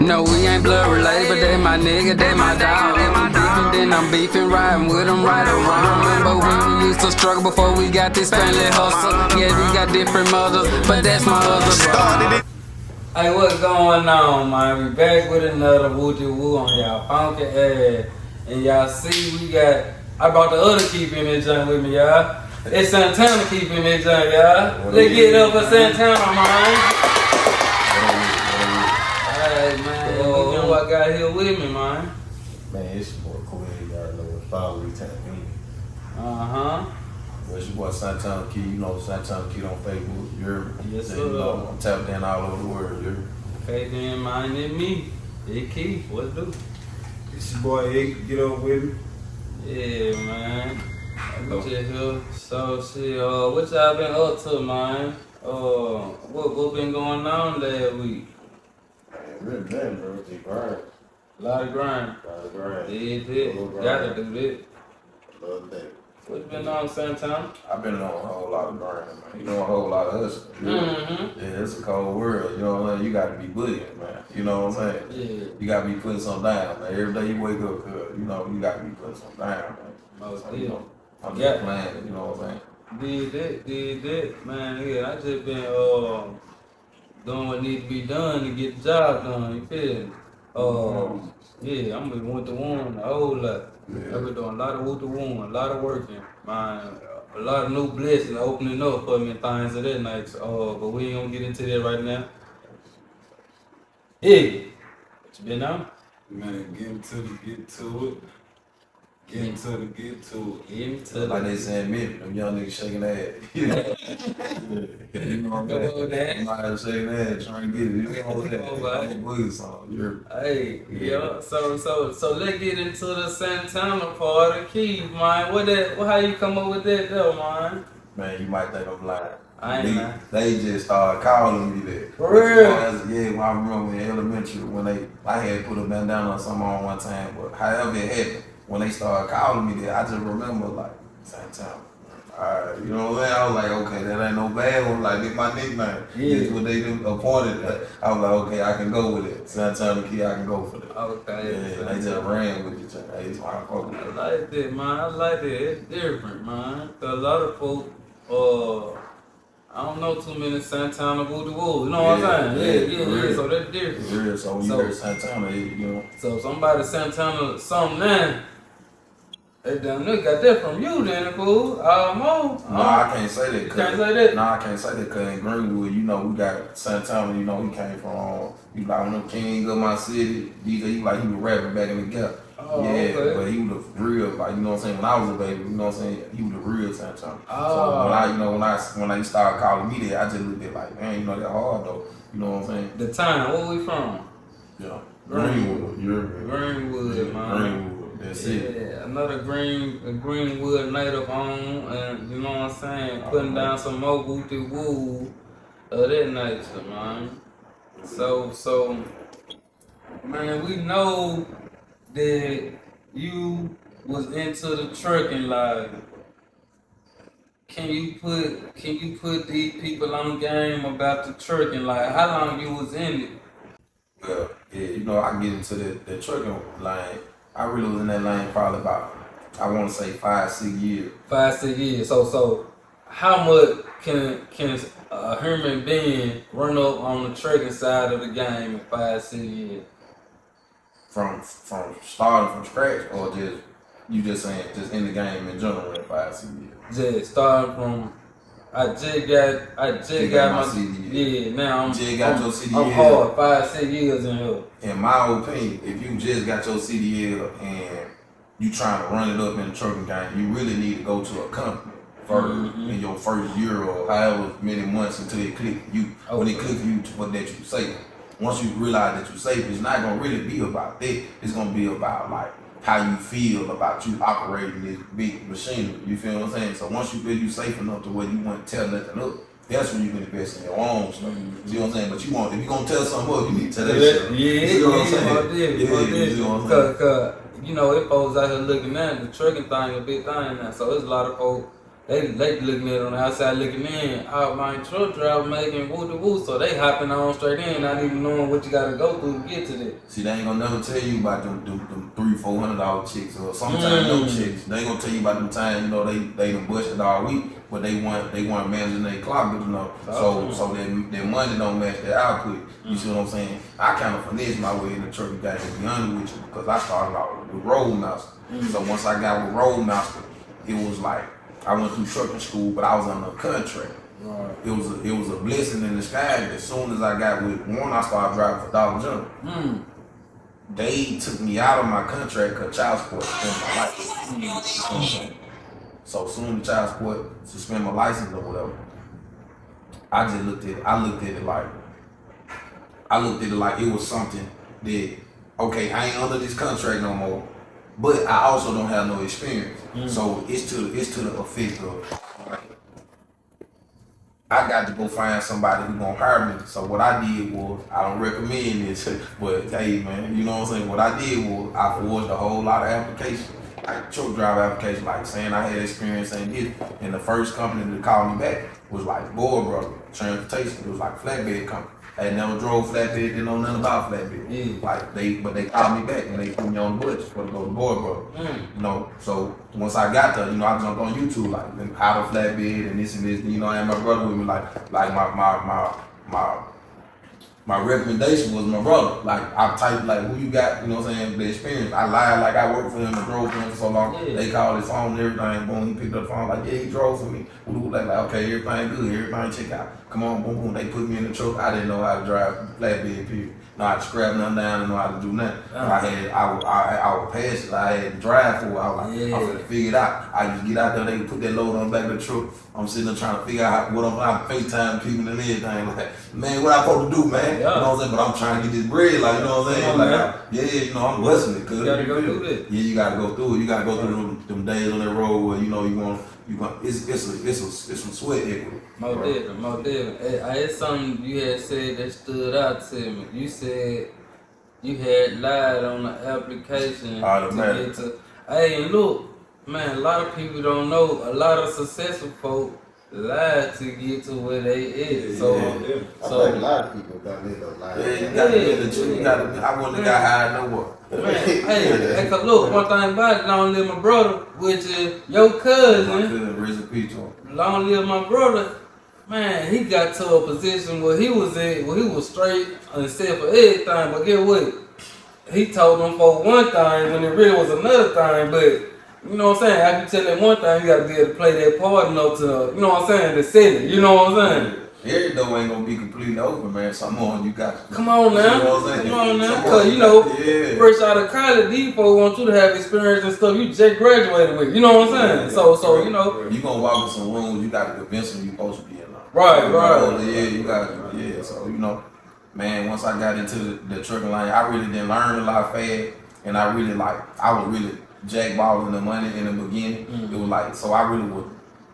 No, we ain't blood related, but they my nigga, they my dog. Beefing, then I'm beefing, riding with them right or wrong. Remember when we used to struggle before we got this family hustle? Yeah, we got different mothers, but that's my other bro. Hey, what's going on, man? We back with another woo-de-woo on y'all funky ass. And y'all see we got, I brought the other keep in this joint with me, y'all. It's Santana keeping this joint, y'all. Let's get it up for Santana, man. Hey man, you know what I got here with me, man. Man, it's your boy Quinn, you already know what follow me, tap me. Well, it's your boy Santana Key, you know Santana Key on Facebook, you heard me? Yes, sir. You know, I'm tapped in all over the world, you heard me? Okay then, man, and me. Big Key, what do? It's your boy Ike, get up with me. Yeah, man. I'm just here. So shit, what y'all been up to, man? What been going on last week? Really, man, bro, they grind. A lot of grind. Yeah, gotta do that. Love that. What's been on, Santana? I've been on a whole lot of grinding, man. You know, a whole lot of hustling. Yeah, it's a cold world, you know what I'm saying? You gotta be bullying, man. You know what I'm saying? Yeah. You gotta be putting something down, man. Every day you wake up, you know, you gotta be putting something down, man. Most So, you know, I'm Yeah. just playing, you know what I'm saying? Did that, man. Yeah, I just been doing what need to be done to get the job done. You feel me? Yeah, I'm with one to one a whole lot. Yeah. I've been doing a lot of one to one, a lot of working, man. A lot of new blessings opening up for me and things of that nature. But we ain't gonna get into that right now. Yeah, what you been on? Man, get into it. Get into it. Like they saying, me, them young niggas shaking their ass. You know what I'm saying? I'm not shaking their ass, trying to get it. You know what I'm saying? I'm a boogie song. You're Hey, yeah. So let's get into the Santana part of Keith, man. How you come up with that though, man? man, you might think I'm lying. I ain't lying. They just started calling me that. For real? Yeah, well, I remember in elementary when I had put a bandana or something on one time, but however it happened, when they started calling me that, I just remember like, Santana. Alright, you know what I'm saying? I was like, okay, that ain't no bad one. Like, it's my nickname. Yeah. It's what they appointed. I was like, okay, I can go with it. Santana Key, I can go for that. Okay. Yeah, they just ran with each other. It's my fault. I like that, man. I like that. It's different, man. 'Cause a lot of folks, I don't know too many Santana woo-de-woo. You know what I'm saying? Yeah. So that's different. It's real. So when you hear Santana, you know. So somebody Santana something now, they done got that from you then, fool. Almost. No, I can't say that. You can't say that? No, I can't say that because in Greenwood, you know, we got Santana, you know, he came from, he like one of the king of my city. He was rapping back in the gap. Oh, yeah, okay. But he was the real, like, you know what I'm saying, when I was a baby, you know what I'm saying, he was the real Santana. Oh. So when I started calling me that, I just looked at like, man, you know, that hard though. You know what I'm saying? The time, where we from? Yeah. Greenwood. You're Greenwood, man. Greenwood. That's it. Yeah, another Greenwood native on, and you know what I'm saying, putting down some more woo-de-woo of that nature, man. So, man, we know that you was into the trucking life. Can you put these people on game about the trucking life? How long you was in it? Well, yeah, you know, I get into the trucking line. I really was in that lane probably about, I want to say 5-6 years. 5-6 years. So how much can a human being run up on the trucking side of the game in 5-6 years? From starting from scratch, or you just saying just in the game in general in 5-6 years? Just starting from, I just got my CDL. Yeah, now Your CDL. I'm hard 5-6 years in here. In my opinion, if you just got your CDL and you trying to run it up in the trucking game, you really need to go to a company first in your first year or however many months until it click you. When it click you to what that you safe. Once you realize that you're safe, it's not gonna really be about that. It's gonna be about like how you feel about you operating this big machinery. You feel what I'm saying? So once you feel you safe enough to where you won't tell nothing up, that's when you can invest in your own stuff. You know what I'm saying? But if you're gonna tell something up, you need to tell that shit. You know what I'm saying? You know what I'm saying? Cause you know, if folks out here looking at the trucking thing a big thing now. So there's a lot of folks They looking at it on the outside looking in. Oh, my truck driver making woo-de-woo, so they hopping on straight in, not even knowing what you gotta go through to get to that. See, they ain't gonna never tell you about them $300-400 chicks or sometimes no chicks. They ain't gonna tell you about them times, you know, they done busted all week, but they weren't managing their clock good enough. So their money don't match their output. You see what I'm saying? I kind of finessed my way in the trucking game, to be honest with you, because I started out with Roadmaster. So once I got with Roadmaster, it was like I went through trucking school, but I was on a contract. Right. It was a blessing in disguise. As soon as I got with one, I started driving for Dollar General. They took me out of my contract because child support suspended my license. So soon the child support suspended my license or whatever, I just looked at it. I looked at it like it was something that, okay, I ain't under this contract no more, but I also don't have no experience. So it's to the effect of, I got to go find somebody who's gonna hire me. So what I did was, I don't recommend this, but hey man, you know what I'm saying? What I did was, I forged a whole lot of applications, like truck driver applications, like saying I had experience and this. And the first company that called me back was like Boy Brother Transportation. It was like flatbed company. I had never drove flatbed, didn't know nothing about flatbed. Like they called me back and they put me on the budget for to go to Boy Brother. You know, so once I got there, you know, I jumped on YouTube like how to flatbed and this, you know, I had my brother with me, like my recommendation was my brother. Like I typed like who you got, you know what I'm saying, the experience. I lied like I worked for him and drove for him for so long. They called his phone and everything, boom, he picked up the phone, like, yeah, he drove for me. Like okay, everything good, everything check out. Come on, boom, boom. They put me in the truck. I didn't know how to drive flatbed, period. Know how to scrap nothing down, didn't know how to do nothing. I would pass it. I had to drive for it. I was like, I'm finna figure it out. I just get out there, they put that load on the back of the truck. I'm sitting there trying to figure out what I'm FaceTime people and everything. Like, man, what I supposed to do, man? You know what I'm saying? But I'm trying to get this bread, like, you know what I'm saying? Like, yeah, you know, I'm blessing it. You gotta go through it. Yeah, you gotta go through it. You gotta go through them days on that road where, you know, it's some sweat equity. More different. It's something you had said that stood out to me. You said you had lied on the application to get to. Hey, and look, man, a lot of people don't know. A lot of successful folk lie to get to where they is. So I think a lot of people don't need no lie. I wouldn't have got hired no more. Man, hey, cause look, one thing about it, long live my brother, which is your cousin. My cousin, rest in peace to him. Long live my brother. Man, he got to a position where he was straight and set for everything. But get what? He told them for one thing when it really was another thing. But you know what I'm saying? After you tell them one thing, you gotta be able to play that part enough to, you know what I'm saying, to sell it. You know what I'm saying? Every door ain't gonna be completely open, man. Some on you got to. Come on now. You know what I'm saying? Come on now. Cause you know, fresh out of college, these folks want you to have experience and stuff you just graduated with. You know what I'm saying? So you know. You gonna walk in some rooms, you gotta convince them you supposed to be in there. Right. Yeah, you gotta, so you know, man, once I got into the trucking line, I really didn't learn a lot fast, and I was really jackballing the money in the beginning. It was like, so I really was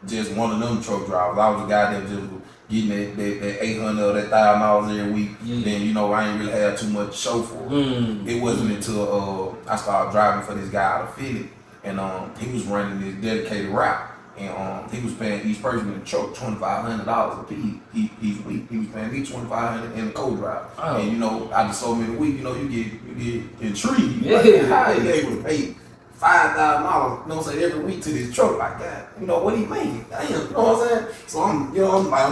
just one of them truck drivers. I was a guy that just was getting that $800 or that $1,000 every week. Then, you know, I ain't really had too much to show for it. It wasn't until I started driving for this guy out of Philly, and he was running this dedicated route. And he was paying each person in the truck $2,500 a piece each week. He was paying me $2,500 in the co-drive. And you know, after so many weeks, you know, you get intrigued. Like, how he able to pay $5,000, you know what I'm saying, every week to this truck like that? You know, what he making? Damn, you know what I'm saying? So I'm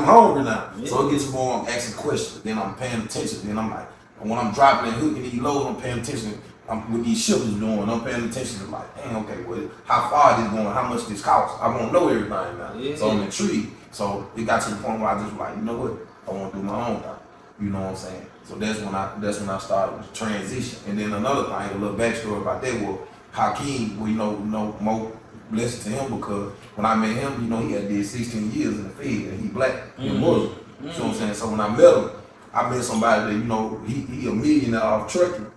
hungry now. So it gets more, I'm asking questions, then I'm paying attention, then I'm like, when I'm dropping and hooking these loads, I'm paying attention. What these shippers doing, I'm paying attention to like, dang, okay, well, how far this going, how much this costs? I want to know everything now. So I'm intrigued. So it got to the point where I just was like, you know what? I want to do my own thing. You know what I'm saying? So that's when I started the transition. And then another thing, a little backstory about that was Hakeem. Well, you know, more blessed to him because when I met him, you know, he had did 16 years in the field and he black and Muslim. You know what I'm saying? So when I met him, I met somebody that, you know, he a millionaire off trucking.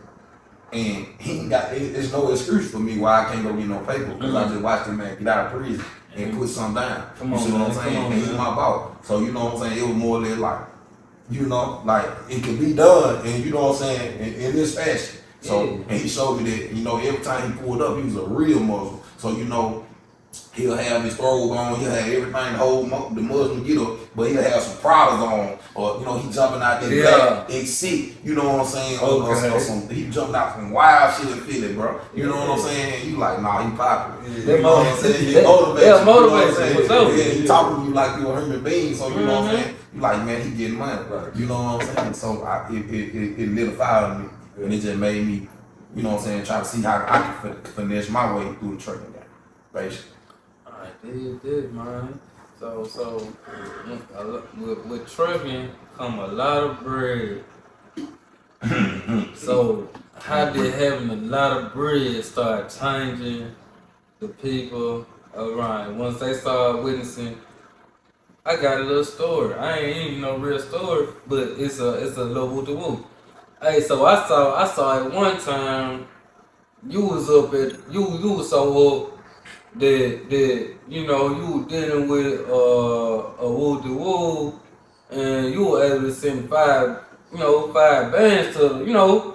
And he ain't got, there's no excuse for me why I can't go get no paper because I just watched him man get out of prison and put something down. You see what I'm saying? And he's my boss. So you know what I'm saying? It was more or less like, you know, like it could be done and you know what I'm saying, in this fashion. So, and he showed me that, you know, every time he pulled up, he was a real Muslim. So, you know, He'll have his robe on, he'll have everything to hold the Muslim get up, but he'll have some Pradas on, or he jumping out there black X6, you know what I'm saying? Or he jumping out some wild shit in Philly, bro. You know what I'm saying? You like, nah, he popular. You know what I'm saying? He motivates you. He talking to you like you a human being, so you know what I'm saying? You like, man, he getting money. You know what I'm saying? So it lit a fire in me, and it just made me, you know what I'm saying, try to see how I can finesse my way through the trucking game, basically. Did man. So with trucking come a lot of bread. So how did having a lot of bread start changing the people around? Once they started witnessing, I got a little story. I ain't even no real story, but it's a little woo-de-woo. Hey, so I saw it one time. You was so up. That you know you were dealing with a woo-de-woo, and you were able to send five bands to,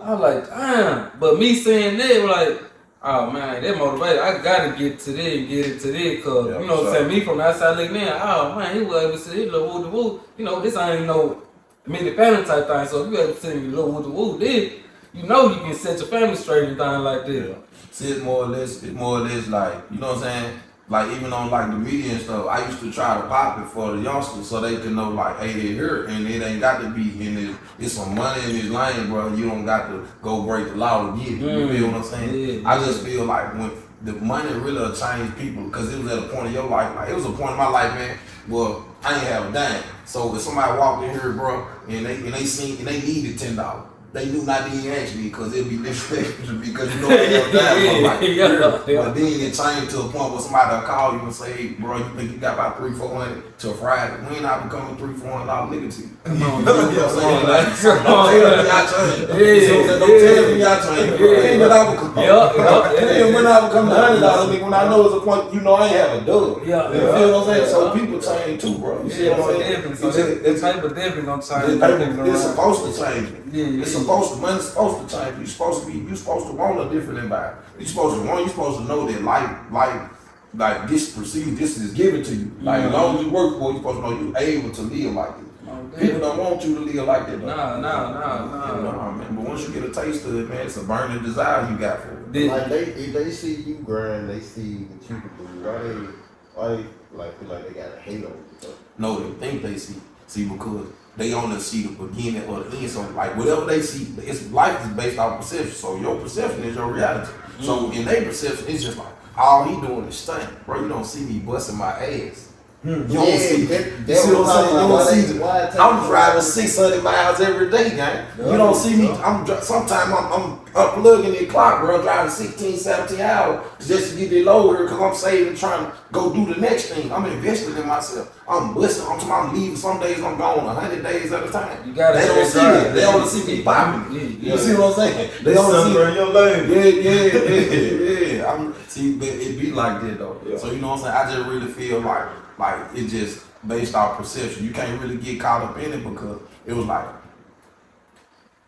I was like, damn. But me saying that, like, oh man, that motivated. I gotta get to this and get it to this, cause you know what I'm saying. Me from the outside looking in, oh man, he was able to see his little woo-de-woo. This ain't no mini family type thing. So if you able to send your little woo-de-woo, then you can set your family straight and things like this. Yeah. See, it's more or less like, you know what I'm saying? Like, even on like the media and stuff, I used to try to pop it for the youngsters so they can know, like, hey, they're here, and it ain't got to be in this. It's some money in this lane, bro. You don't got to go break the law to get it. You feel what I'm saying? I just feel like when the money really changed people, because it was at a point of your life. Like, it was a point in my life, man. Well, I ain't have a dime. So if somebody walked in here, bro, and they needed $10. They knew not to even ask me because it'd be disrespectful because I ain't got But then it changed to a point where somebody will call you and say, hey, bro, you think you got about $300-400 till Friday? When I become a $300-400 nigga to you? Come on, don't tell me y'all change. Then when I become $100, nigga, when I know it's a point, I ain't have a dub. You feel what I'm saying? So people change too, bro. You see what I'm saying? The type of difference gonna change. It's supposed to change. Money's supposed to change. You're supposed to want a different environment. You're supposed to know that life like this perceived, this is given to you. Like as long as you work for it, you're supposed to know you're able to live like it. People don't want you to live like that. Nah, man. But once you get a taste of it, man, it's a burning desire you got for it. Like if they see you grind, they see what you can do. Why they like feel like they gotta hate on you? No, they think they see because they only see the beginning or the end. So like whatever they see, life is based off perception. So your perception is your reality. So in their perception, it's just like all he doing is stunt, bro. You don't see me busting my ass. You don't see I'm driving 600 miles every day, gang. You don't see me. Sometimes I'm unplugging the clock, bro. Driving 16, 17 hours just to get it lower because I'm saving, trying to go do the next thing. I'm investing in myself. I'm busting. I'm leaving. Some days I'm gone 100 days at a time. They don't see it. They only see me popping. You see what I'm saying? They only see your lane. Yeah. See, it be like that though. Yeah. So you know what I'm saying? I just really feel like it just based off perception. You can't really get caught up in it because it was like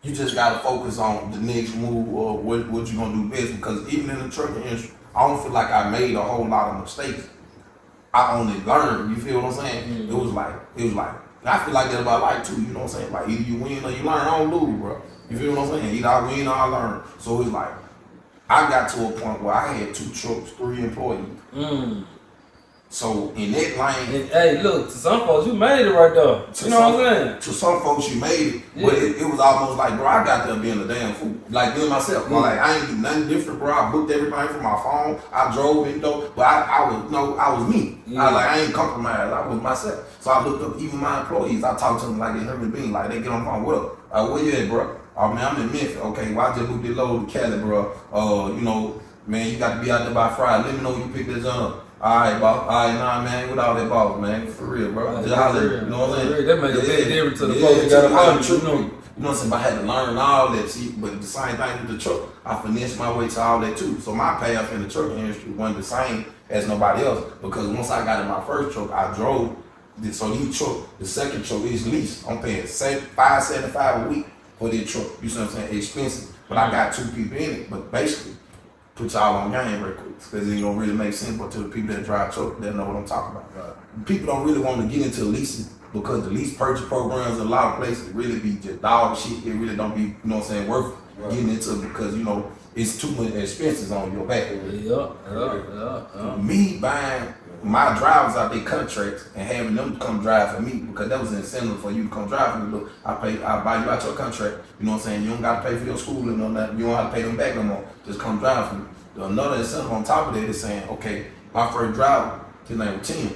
you just gotta focus on the next move or what you're gonna do best. Because even in the trucking industry, I don't feel like I made a whole lot of mistakes. I only learned. You feel what I'm saying? Mm-hmm. It was like I feel like that about life too. You know what I'm saying? Like either you win or you learn. I don't lose, bro. You feel what I'm saying? Either I win or I learn. So it's like I got to a point where I had 2 trucks, 3 employees. So in that lane, hey, look, to some folks you made it right there. You know what I'm saying? To some folks you made it, but it was almost like, bro, I got there being a damn fool, like doing myself. Yeah. Like I ain't do nothing different, bro. I booked everything from my phone. I drove in though, but I was me. Yeah. I ain't compromised. I was myself. So I looked up even my employees. I talked to them like they human being. Like they get on the phone, what up? Where you at, bro? Oh man, I'm in Memphis. Okay, well I just booked this load to Cali, bro. Man, you got to be out there by Friday. Let me know when you pick this up. Alright, boss. Alright, nah, man. With all that boss, man. For real, bro. Just holler. You know what I'm saying? That makes a big difference to the folks you got to punch. You know what I'm saying? But I had to learn all that. See, but the same thing with the truck. I finessed my way to all that too. So my payoff in the trucking industry wasn't the same as nobody else. Because once I got in my first truck, I drove. So each truck, the second truck is leased. I'm paying $575 a week for this truck. You see what I'm saying? Expensive. But I got 2 people in it. But basically, put y'all on game real quick, because it don't really make sense. But to the people that drive truck, they know what I'm talking about. People don't really want to get into leasing because the lease purchase programs in a lot of places really be just dog shit. It really don't be, you know what I'm saying, worth getting into because, you know, it's too much expenses on your back. Me buying my drivers out their contracts and having them come drive for me, because that was an incentive for you to come drive for me. Look, I buy you out your contract. You know what I'm saying? You don't got to pay for your schooling or nothing. You don't have to pay them back no more. Just come drive for me. Another incentive on top of that is saying, okay, my first driver, his name was Tim.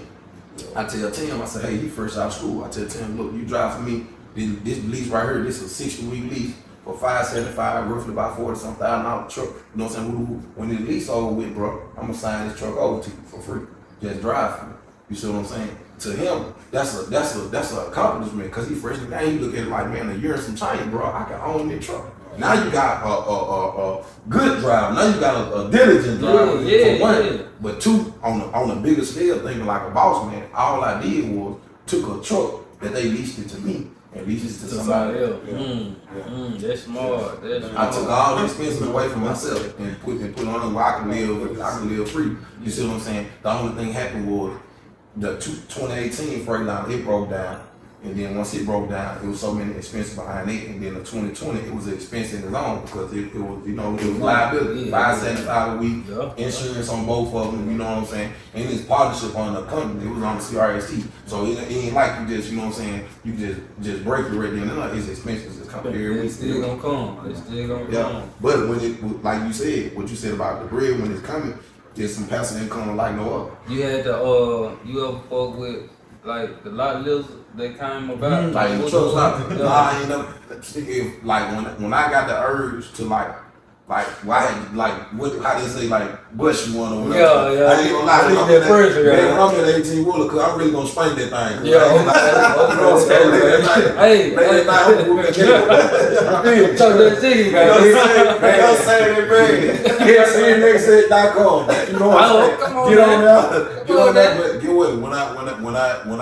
I tell Tim, I said, hey, he fresh out of school. I tell Tim, look, you drive for me. This lease right here, this is a 60-week lease for $575, roughly about $40,000 truck. You know what I'm saying? When the lease over with, bro, I'm gonna sign this truck over to you for free. Just drive for me. You see what I'm saying? To him, that's an accomplishment, because he fresh in the game. He look at it like, man, a year and some change, bro. I can own this truck. Now you got a good driver. Now you got a diligent driver for one. But two, on a bigger scale, thinking like a boss man, all I did was took a truck that they leased it to me and leased it to somebody else. That's smart. I took all the expenses away from myself and put on them where I can live free. You see what I'm saying? The only thing happened was the 2018 Freightliner, it broke down. And then once it broke down, it was so many expenses behind it. And then the 2020, it was an expense in its own, because it was, you know, it was liability. $575 a week, insurance on both of them, you know what I'm saying? And it's partnership on the company. It was on the CRST. So it ain't like you just, you know what I'm saying, you just break it right then. It's expenses. It's coming every week. It's still gonna come. It's still gonna come. But when it, like you said, what you said about the bread, when it's coming, there's some passive income like no other. You had to, you ever fuck with, like, the lot lizards that came about? Like the truck stop. Nah, I ain't never. If, like when I got the urge to like why had like what how they say like bush you one or whatever. Yeah. I ain't gonna lie. When I'm in 18 wheeler, cause I'm really gonna spank that thing. Yeah. Hey. Talk that chicken, man. I'm saying that, man. Yeah, see next at.com. You know what I'm saying? Come on, Get on there. But get what? When I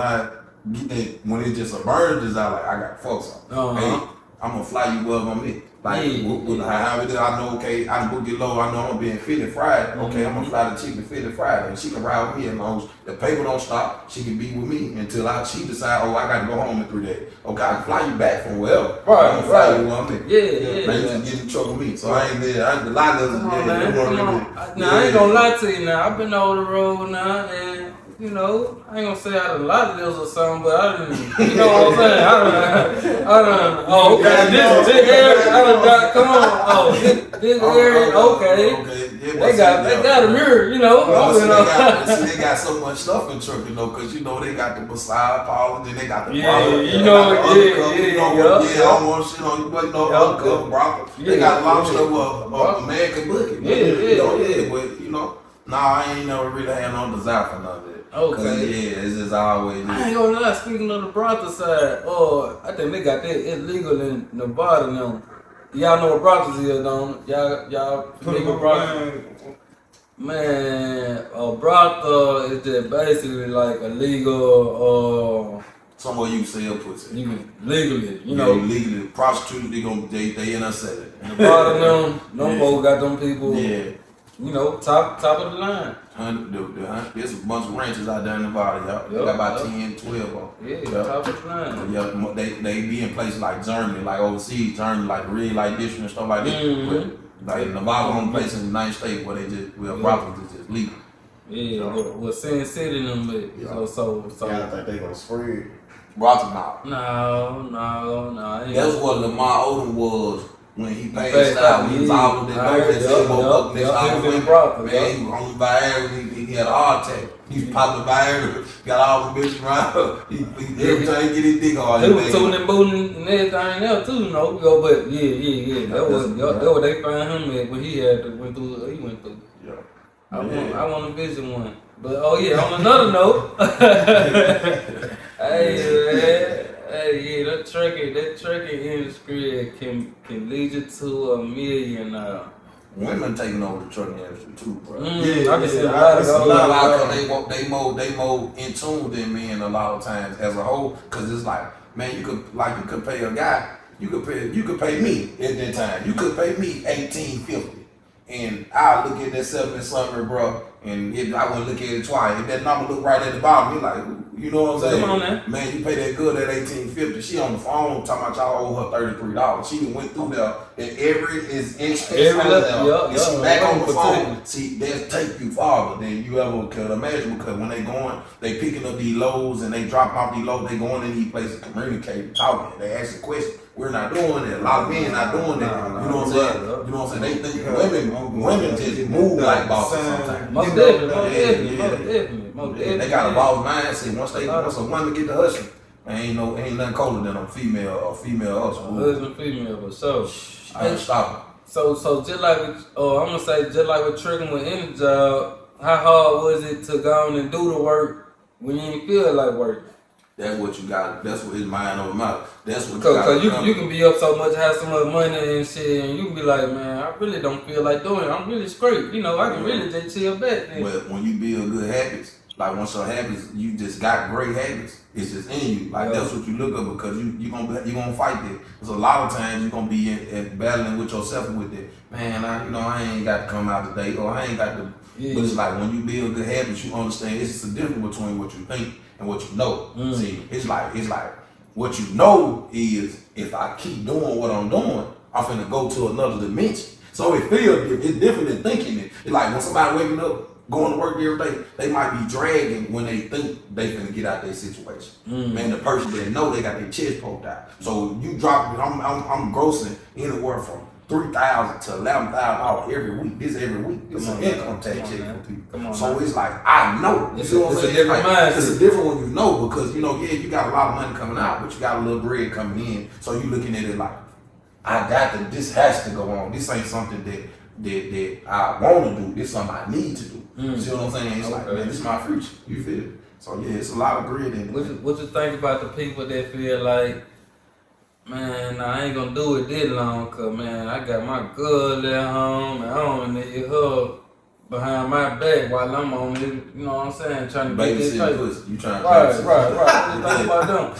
get that, when it's just a bird, just out like I got folks on. Hey, I'm gonna fly you up on me. Like how it is, I know, okay, I can book it low, I know I'm gonna be in Philly Friday. Okay, I'm gonna fly the chick to Philly Friday, and she can ride with me as long as the paper don't stop. She can be with me until she decide, oh, I gotta go home in 3 days. Okay, I can fly you back from wherever. I'm gonna fly you on me. Yeah. Now you just get in trouble with me. So I ain't there. The lot of Now I ain't gonna lie to you now. I've been over the road now, and you know, I ain't gonna say I done lot of this or something, but I done, you know what I'm saying? This area, I done got, come on, this area, okay. They got a mirror, you know. They got so much stuff in truck, you know, because you know they got the massage parlor, then they got the I don't want shit on you, but you know, undercover brothel. They got a lot of stuff a man can book it. But you know, nah, I ain't never really had no desire for none of that. Okay. It's just always. I ain't gonna lie, speaking of the brothel side, I think they got that illegal in Nevada now. Y'all know what brothels is, don't y'all familiar with brothels? Man, a brothel is just basically like a legal, somewhere you sell pussy. you can legally, you know. Legally. Prostitutes, they in us selling. Nevada, them folks got them people. Yeah. You know, top of the line. There's a bunch of ranches out there in Nevada, y'all. They got about 10, 12 of them. Yeah, top of the line. Yeah, they be in places like Germany, like overseas, Germany, like the red light district and stuff like that. But like Nevada, on places in the United States where they just, brothels is just legal. Yeah, with Sin City and them, so. Yeah, I think they gonna spread. Brothel now. No. That's what Lamar Odom was. When he passed out, he was all in the Man, he was on the Viagra, he had a heart attack. He was popping the Viagra, got all the bitches around. Every time he get his dick hard. He was tooting and booting and everything else too, you know. But yeah. That was what they found him at when he went through. Yeah. I want to visit one. But on another note, that trucking industry can lead you to $1 million. Women taking over the trucking industry too, bro. I can see a lot of they more in tune than men a lot of times as a whole. Cause it's like, man, you could pay a guy, you could pay me at that time. You could pay me $18.50. and I look at that 7 and something, bro, and I wouldn't look at it twice. If that number look right at the bottom, you like, you know what I'm saying? Come on, man. Man, you pay that good at $18.50. She on the phone talking about y'all owe her $33. She done went through there, and every is expense on there. And she back on the phone. See, they'll take you farther than you ever could imagine, because when they picking up these loads and they dropping off these loads, they going in these places, communicating, talking. They asking questions. We're not doing that. A lot of men not doing that. You know what I'm saying? You know what I'm saying? They think women just move like bosses sometimes. Most definitely. They got a boss mindset. Once a woman get to hustling, ain't nothing colder than a female hustler. Husband, female, but so I ain't stopping. So just like I'm gonna say, just like with tricking with any job, how hard was it to go on and do the work when you didn't feel like working? That's what you got. That's what his mind over mouth. That's what you got. Cause you can be up so much, have so much money and shit, and you can be like, man, I really don't feel like doing it. I'm really straight. You know, I can really just chill back then. But when you build good habits, like once your habits, you just got great habits. It's just in you. Like that's what you look at, because you gonna fight it. There's a lot of times you gonna be in battling with yourself with it. Man, I ain't got to come out today, or I ain't got to. Yeah. But it's like when you build good habits, you understand it's just a difference between what you think and what you know. See, it's like what you know is, if I keep doing what I'm doing, I'm finna go to another dimension. So it feels it's different than thinking it. It's like when somebody waking up, going to work every day, they might be dragging when they think they finna get out their situation. Man, the person didn't know they got their chest poked out. So you drop it. I'm grossing anywhere from $3,000 to $11,000 every week. This every week. It's an income tax check for people. So it's like, I know. You see what I'm saying? It's a different when you know, because you got a lot of money coming out, but you got a little bread coming in. So you looking at it like, this has to go on. This ain't something that I want to do. This is something I need to do. You see what I'm saying? It's like, man, this is my future. You feel it? So yeah, it's a lot of grit in it. What you think about the people that feel like, man, I ain't gonna do it this long, cause man, I got my girl at home and I don't need her behind my back while I'm on it, you know what I'm saying, trying to get this paper. You trying to Right. What you think about them?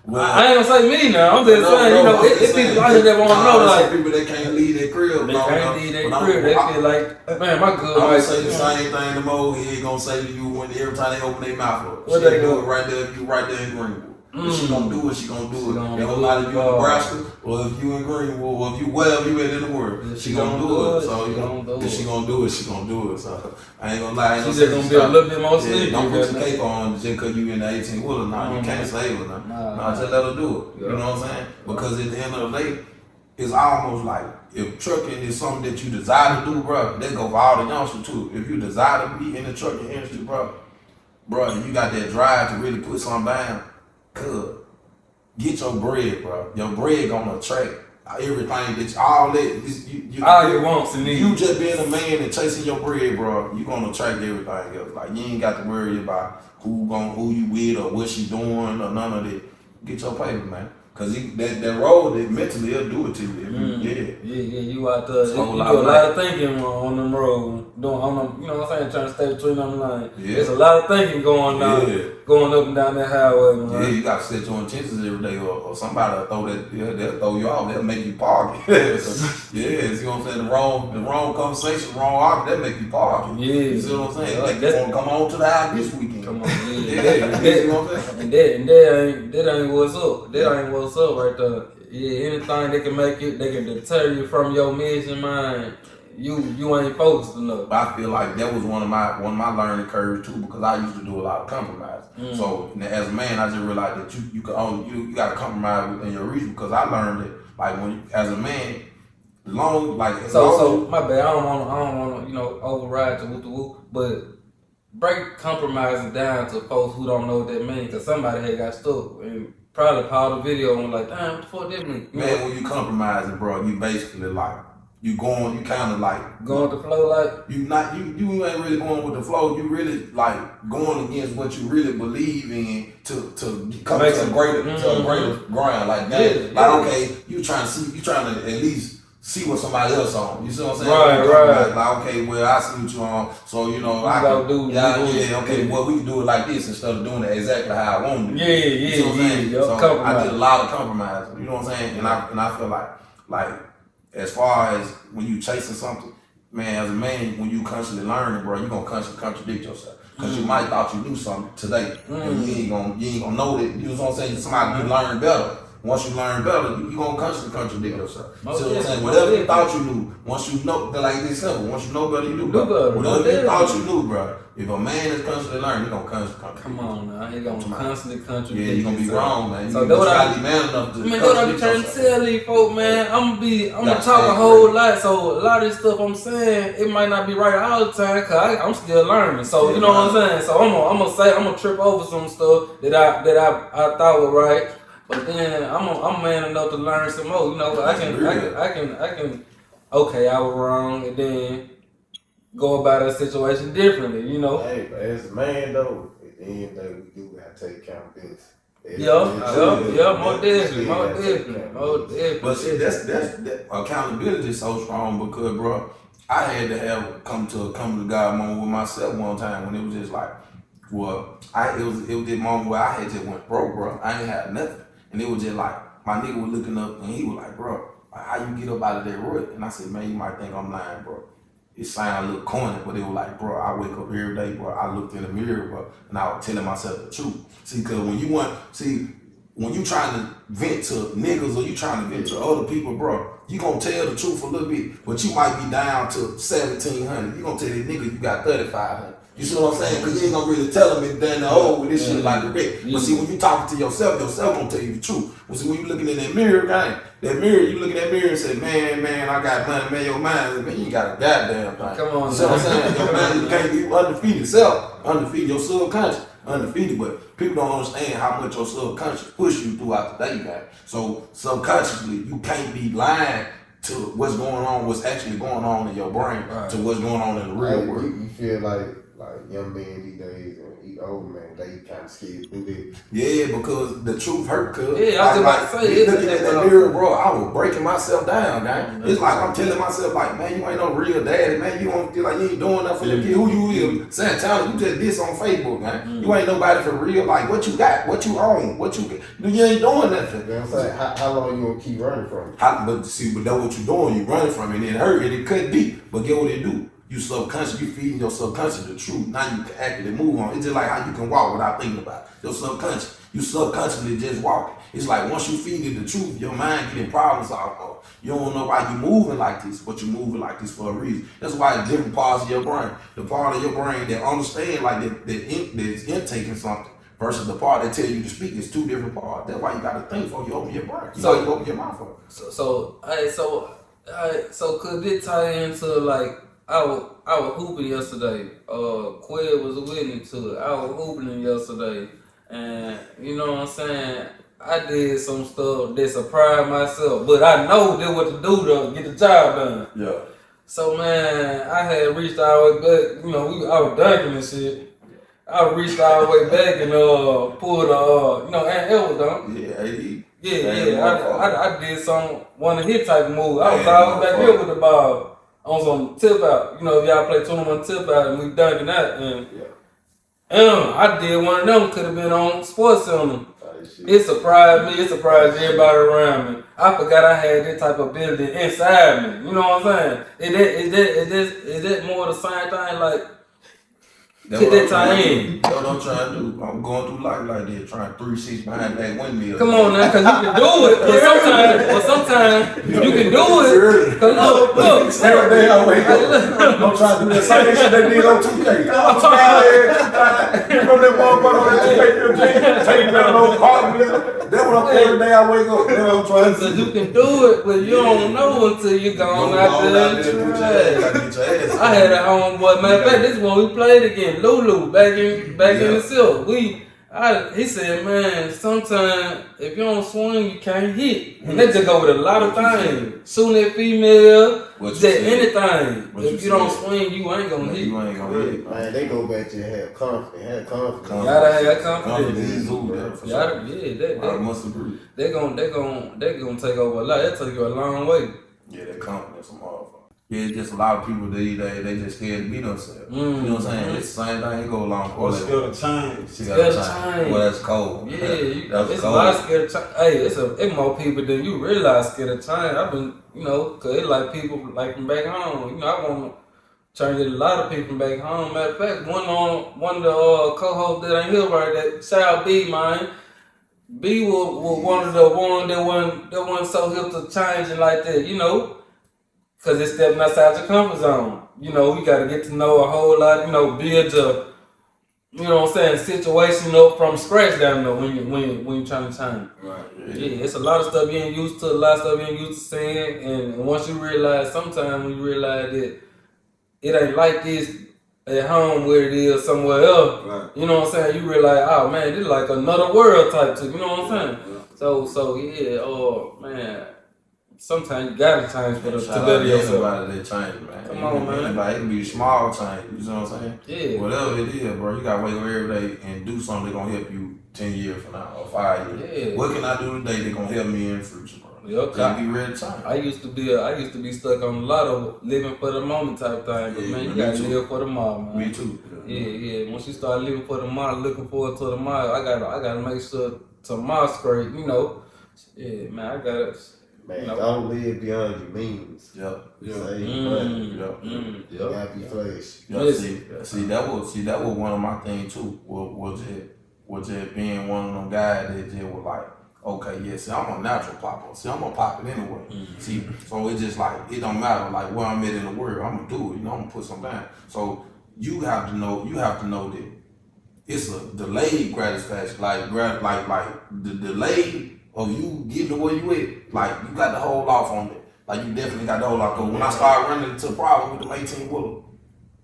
Well, I ain't gonna say me now, I'm just saying, it's people out here that wanna know, like, people that can't leave their crib. They can't leave their crib, they feel like, man, my girl. I'm gonna say the same thing to Mo. He ain't gonna say to you when every time they open their mouth up. What She they do it right there, if you right there in Greenwood. If she gonna do it, she gonna do it. It don't matter if you in Nebraska or if you in Greenwood or if you wherever you at in the world. She gonna do it. So if she gonna do it, she gonna do it. So I ain't gonna lie. She's just gonna be a little bit more sleepy. Don't put your cape on just cause you in the 18-wheeler. Nah, you can't save her. Nah, just let her do it. You know what I'm saying? Because at the end of the day, it's almost like, if trucking is something that you desire to do, bro, that go for all the youngsters too. If you desire to be in the trucking industry, bro, and you got that drive to really put something down, good. Get your bread, bro. Your bread gonna attract everything that all your wants and needs. You just being a man and chasing your bread, bro, you gonna attract everything else. Like, you ain't got to worry about who you with or what she doing or none of that. Get your paper, man. Cause that road, mentally, he'll do it to you. Yeah, you out there. You do a lot of thinking on them roads. You know what I'm saying? Trying to stay between them lines. Yeah. There's a lot of thinking going on, going up and down that highway. Man. Yeah, you got to set your intentions every day, or somebody will they'll throw you off. They'll make you park. So, yeah, see what I'm saying? The wrong conversation, wrong argument, that make you park. Yeah, you see what I'm saying? Like, you want to come on to the house this weekend. Come on, yeah. You see what I'm saying? And that ain't what's up. That ain't what's up right there. Yeah, anything they can make you, they can deter you from your mission, man. You ain't focused enough. I feel like that was one of my learning curves too, because I used to do a lot of compromise. So as a man, I just realized that you got to compromise within your reach, because I learned that, like, as a man, So my bad. I don't want override to whoop, but break compromising down to folks who don't know what that means, because somebody had got stuck and probably paused the video and like, damn, what the fuck that mean? Man, when you compromising, bro, you basically like, you kind of like going with the flow, like you ain't really going with the flow. You really like going against what you really believe in to come to a greater ground. Like that, okay, you trying to at least see what somebody else on. You see what I'm saying? Right. Like, okay, well, I see what you on, so okay, well, we can do it like this instead of doing it exactly how I want to do it. You see what I'm saying? So I did a lot of compromise. You know what I'm saying? And I feel like as far as when you chasing something, man, as a man, when you constantly learning, bro, you gonna constantly contradict yourself. Cause you might thought you knew something today, and you ain't gonna know that. You know what I'm saying? Somebody you learn better. Once you learn better, you gonna constantly contradict yourself. So what I'm saying, whatever you thought you knew, once you know, like this simple. Once you know better, you do better. Whatever you thought you knew, bro. If a man is constantly learning, he gonna constantly contradict. Come on now, he gonna constantly contradict. Yeah, you gonna be wrong, man. So you gotta be man enough to. Man, that's what I'm trying to tell these folks, man. I'm gonna talk a whole lot. So a lot of this stuff I'm saying, it might not be right all the time, cause I'm still learning. So you know what I'm saying. So I'm gonna trip over some stuff that I thought was right. But then I'm man enough to learn some more. You know, I can. Okay, I was wrong, and then go about a situation differently. You know. Hey, but as a man though, at the end of the day, we do gotta take accountability. Yeah, more definitely. But see, that accountability is so strong because, bro, I had to have come to God moment with myself one time when it was just like, well, it was this moment where I had just went broke, bro. I ain't had nothing. And it was just like, my nigga was looking up and he was like, bro, how you get up out of that rut? And I said, man, you might think I'm lying, bro. It sounded a little corny, but it was like, bro, I wake up every day, bro. I looked in the mirror, bro, and I was telling myself the truth. See, because when you trying to vent to niggas or you trying to vent to other people, bro, you gonna tell the truth a little bit, but you might be down to 1,700. You gonna tell this nigga you got 3,500. You see what I'm saying? Because you ain't gonna really tell them it done the hole with this shit like the wreck. But see, when you talking to yourself gonna tell you the truth. But see, when you looking in that mirror, gang, you look in that mirror and say, man, I got money, man, your mind, man, you ain't got a goddamn thing. Come on, you see what I'm saying? Your mind, you can't be undefeated self, undefeated, your subconscious, undefeated, but people don't understand how much your subconscious push you throughout the day, gang. So subconsciously, you can't be lying to what's going on, what's actually going on in your brain, to what's going on in the real world. You feel like young men these days and old man, they kind of scared to do that. Yeah, because the truth hurt, cuz. Yeah, I was about to say, looking at that mirror, bro, I was breaking myself down, man. It's like I'm telling myself, like, man, you ain't no real daddy, man. You don't feel like you ain't doing nothing for your kid. Who you is? Santana, you just this on Facebook, man. You ain't nobody for real. Like, what you got? What you own? What you ain't doing nothing. You know what I'm saying? How long you gonna keep running from it? But that's what you doing. You running from it. And it hurt and it could be. But get what it do. You subconscious, you feeding your subconscious the truth. Now you can actually move on. It's just like how you can walk without thinking about it. Your subconscious, you subconsciously just walking. It's like once you feed it the truth, your mind getting problems solved. You don't know why you moving like this, but you moving like this for a reason. That's why it's different parts of your brain. The part of your brain that understand like that's intaking something versus the part that tell you to speak is two different parts. That's why you got to think before you open your brain. You open your mouth for it. So could this tie into like I was hooping yesterday. Quid was a witness to it. I was hooping yesterday, and you know what I'm saying. I did some stuff that surprised myself, but I know what to do to get the job done. Yeah. So man, I had reached all the way back. You know, I was dunking and shit. I reached all the way back and pulled Aunt Elwood done. Yeah, I did one of his type of moves. I was all the way back here with the ball. On some tip out, you know, if y'all play 21 tip out and we dunking that, and I did one of them. Could have been on Sports Center. It surprised me. It surprised everybody around me. I forgot I had that type of ability inside me. You know what I'm saying? Is that more the same thing? Like, put that time in. That's what I'm trying to do. I'm going through life like that, trying 3-6 behind that windmill. Come on now, cause you can do it. But sometimes you can do it. Cause look. Every day I wake up, I'm trying to do the same shit they did on 2K. I'm trying to know that motherfucker on that 2K, take that little part. That's what I'm doing every day I wake up. That's what I'm trying to do. So you can do it, but you don't know until you're gone out there and try. I had a homeboy, matter of fact, this is when we played again. Lulu back in the silk. He said, man, sometimes if you don't swing, you can't hit. And that just go with a lot of things. Shooting at female, anything. If you don't swing, you ain't gonna hit. You ain't gonna hit. Man, they go back to have confidence. Gotta have confidence. I must agree. They gonna take over a lot. That'll take you a long way. Yeah, that confidence, I'm all for. Yeah, it's just a lot of people they just scared to be themselves. You know what I'm saying? It's the same thing. It go along Or for scared of change. Scared of change. Well, that's cold. Yeah, that's it's cold. a lot of scared of change. Hey, it's more people than you realize scared of change. I've been, cause it's like people like from back home. I want to change a lot of people from back home. Matter of fact, one of the co-hosts that ain't here right, that child B, man. B was one of the one that wasn't so hip to changing like that, cause it's stepping outside your comfort zone. You got to get to know a whole lot. Build a, situation up from scratch down there when you trying to change. Right. Yeah, it's a lot of stuff you ain't used to, a lot of stuff you ain't used to seeing, and once you realize, sometimes when you realize that it ain't like this at home where it is somewhere else, Right. you realize, oh man, this is like another world type too, So yeah, oh man, sometimes you gotta change for the to better yourself. Anybody that change, man. Come on, man. Anybody, it can be small change, you know what I'm saying? Yeah. Whatever it is, bro, you gotta wake up every day and do something that's gonna help you 10 years from now or 5 years. Yeah. What can I do today that's gonna help me in the future, bro? Yeah, Gotta be ready to change. I used to be stuck on a lot of living for the moment type thing, but man, you gotta live for the moment, man. Me too. Yeah. Once you start living for the moment, looking forward to the moment, I gotta make sure tomorrow's great, Yeah, man, I gotta. Man, don't live beyond your means. Yep. Save money. Yep. You gotta be flashy. Yeah, see, that was one of my things too. Was just being one of them guys that just was like, okay, yeah, see, I'm a natural popper. See, I'm gonna pop it anyway. See, so it's just like, it don't matter like where I'm at in the world, I'm gonna do it. I'm gonna put some down. So you have to know that it's a delayed gratification, like the delay of you getting to where you at, like you got to hold off on it. Like you definitely got to hold off. Cause when I started running into a problem with the 18 wheeler,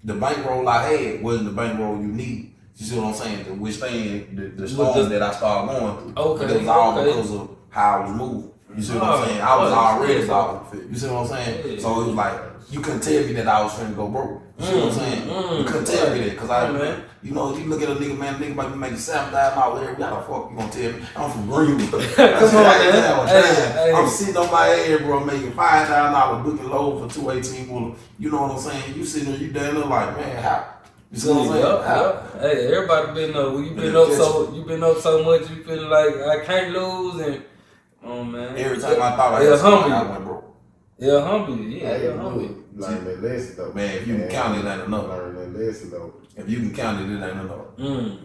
the bankroll I had wasn't the bankroll you need. You see what I'm saying? To withstand the storm that I started going through. Okay. It was all because of how I was moving. You see what I'm saying? I was already off. You see what I'm saying? Yeah. So it was like, you couldn't tell me that I was finna go broke. You see what I'm saying? You couldn't tell me that, cause you look at a nigga, man, nigga might be making $7,000 every day. How the fuck you gonna tell me? I'm from Greenwood. Come on, man. Hey. I'm sitting on my head, bro, making $5,000 booking load for 218 wheeler. You know what I'm saying? You sitting there, you down there like, man, how? You see what I'm saying? Yeah. Hey, everybody been up. When you been up so much, you feeling like I can't lose, and oh man. Every time I thought I had something, I went broke. Yeah, humble. Yeah, Hey, humble. learn that lesson though. Man, if you can count it, it ain't enough. Learn that lesson though. If you can count it, it ain't enough.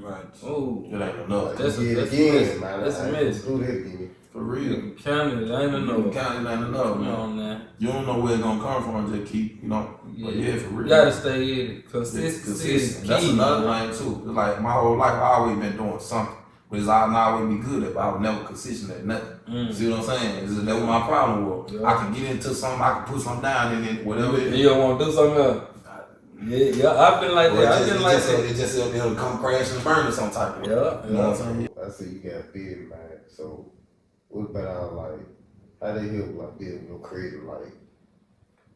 Right. Ooh. It ain't enough. That's Get a it again, miss. man. That's a I miss. do that again. For real. You can count it. Ain't You can enough. count it, ain't enough, Come man. on, man. You don't know where it's gonna come from, just keep, But yeah, for real. You gotta stay in it. Consistency is key. That's another thing too. It's like my whole life, I always been doing something. But it's all not always be good at, but I was never consistent at nothing. See what I'm saying? That was my problem was. Yeah. I can get into something, I can put something down, and then whatever it And is. you don't want to do something else. Yeah, I've been like that. It'll come crash and burn or some type of way. Yeah. You know what I'm saying? I say you got big, man. So what about like how they help like build your creative life?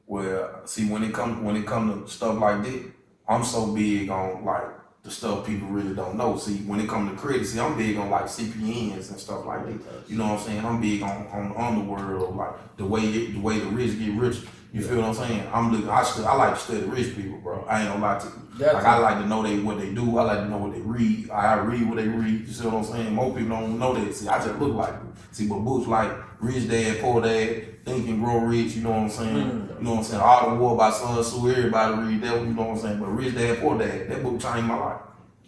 Well, see, when it come to stuff like that, I'm so big on like the stuff people really don't know. See, when it come to credit, see, I'm big on like CPNs and stuff like that. You know what I'm saying? I'm big on underworld, like the way the rich get rich. You feel what I'm saying? I like to study rich people, bro. I ain't gonna lie to you. Like I like to know what they do. I like to know what they read. I read what they read. You see what I'm saying? Most people don't know that. See, I just look like them. See, but books like Rich Dad, Poor Dad, Think and Grow Rich. You know what I'm saying? You know what I'm saying? All the War by Sun Tzu. Everybody read that. You know what I'm saying? But Rich Dad, Poor Dad, that book changed my life.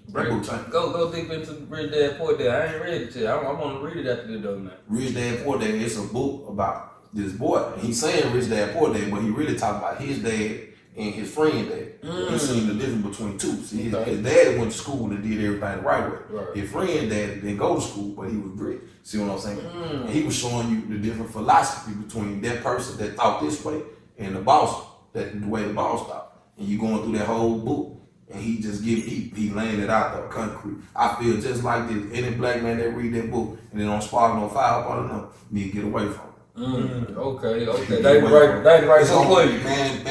That book changed. Go deep into Rich Dad Poor Dad. I ain't read it yet. I want to read it after this though, man. Rich Dad, Poor Dad. It's a book about this boy. He's saying Rich Dad, Poor Dad, but he really talking about his dad and his friend dad. He seen the difference between two. See, his dad went to school and did everything the right way. Right. His friend dad didn't go to school, but he was rich. See what I'm saying? And he was showing you the different philosophy between that person that thought this way and the boss, the way the boss thought. And you going through that whole book. And he just he laying it out there, concrete. I feel just like this. Any black man that read that book and they don't spark no fire up on them, need to get away from it. Okay. They right so quick. Man,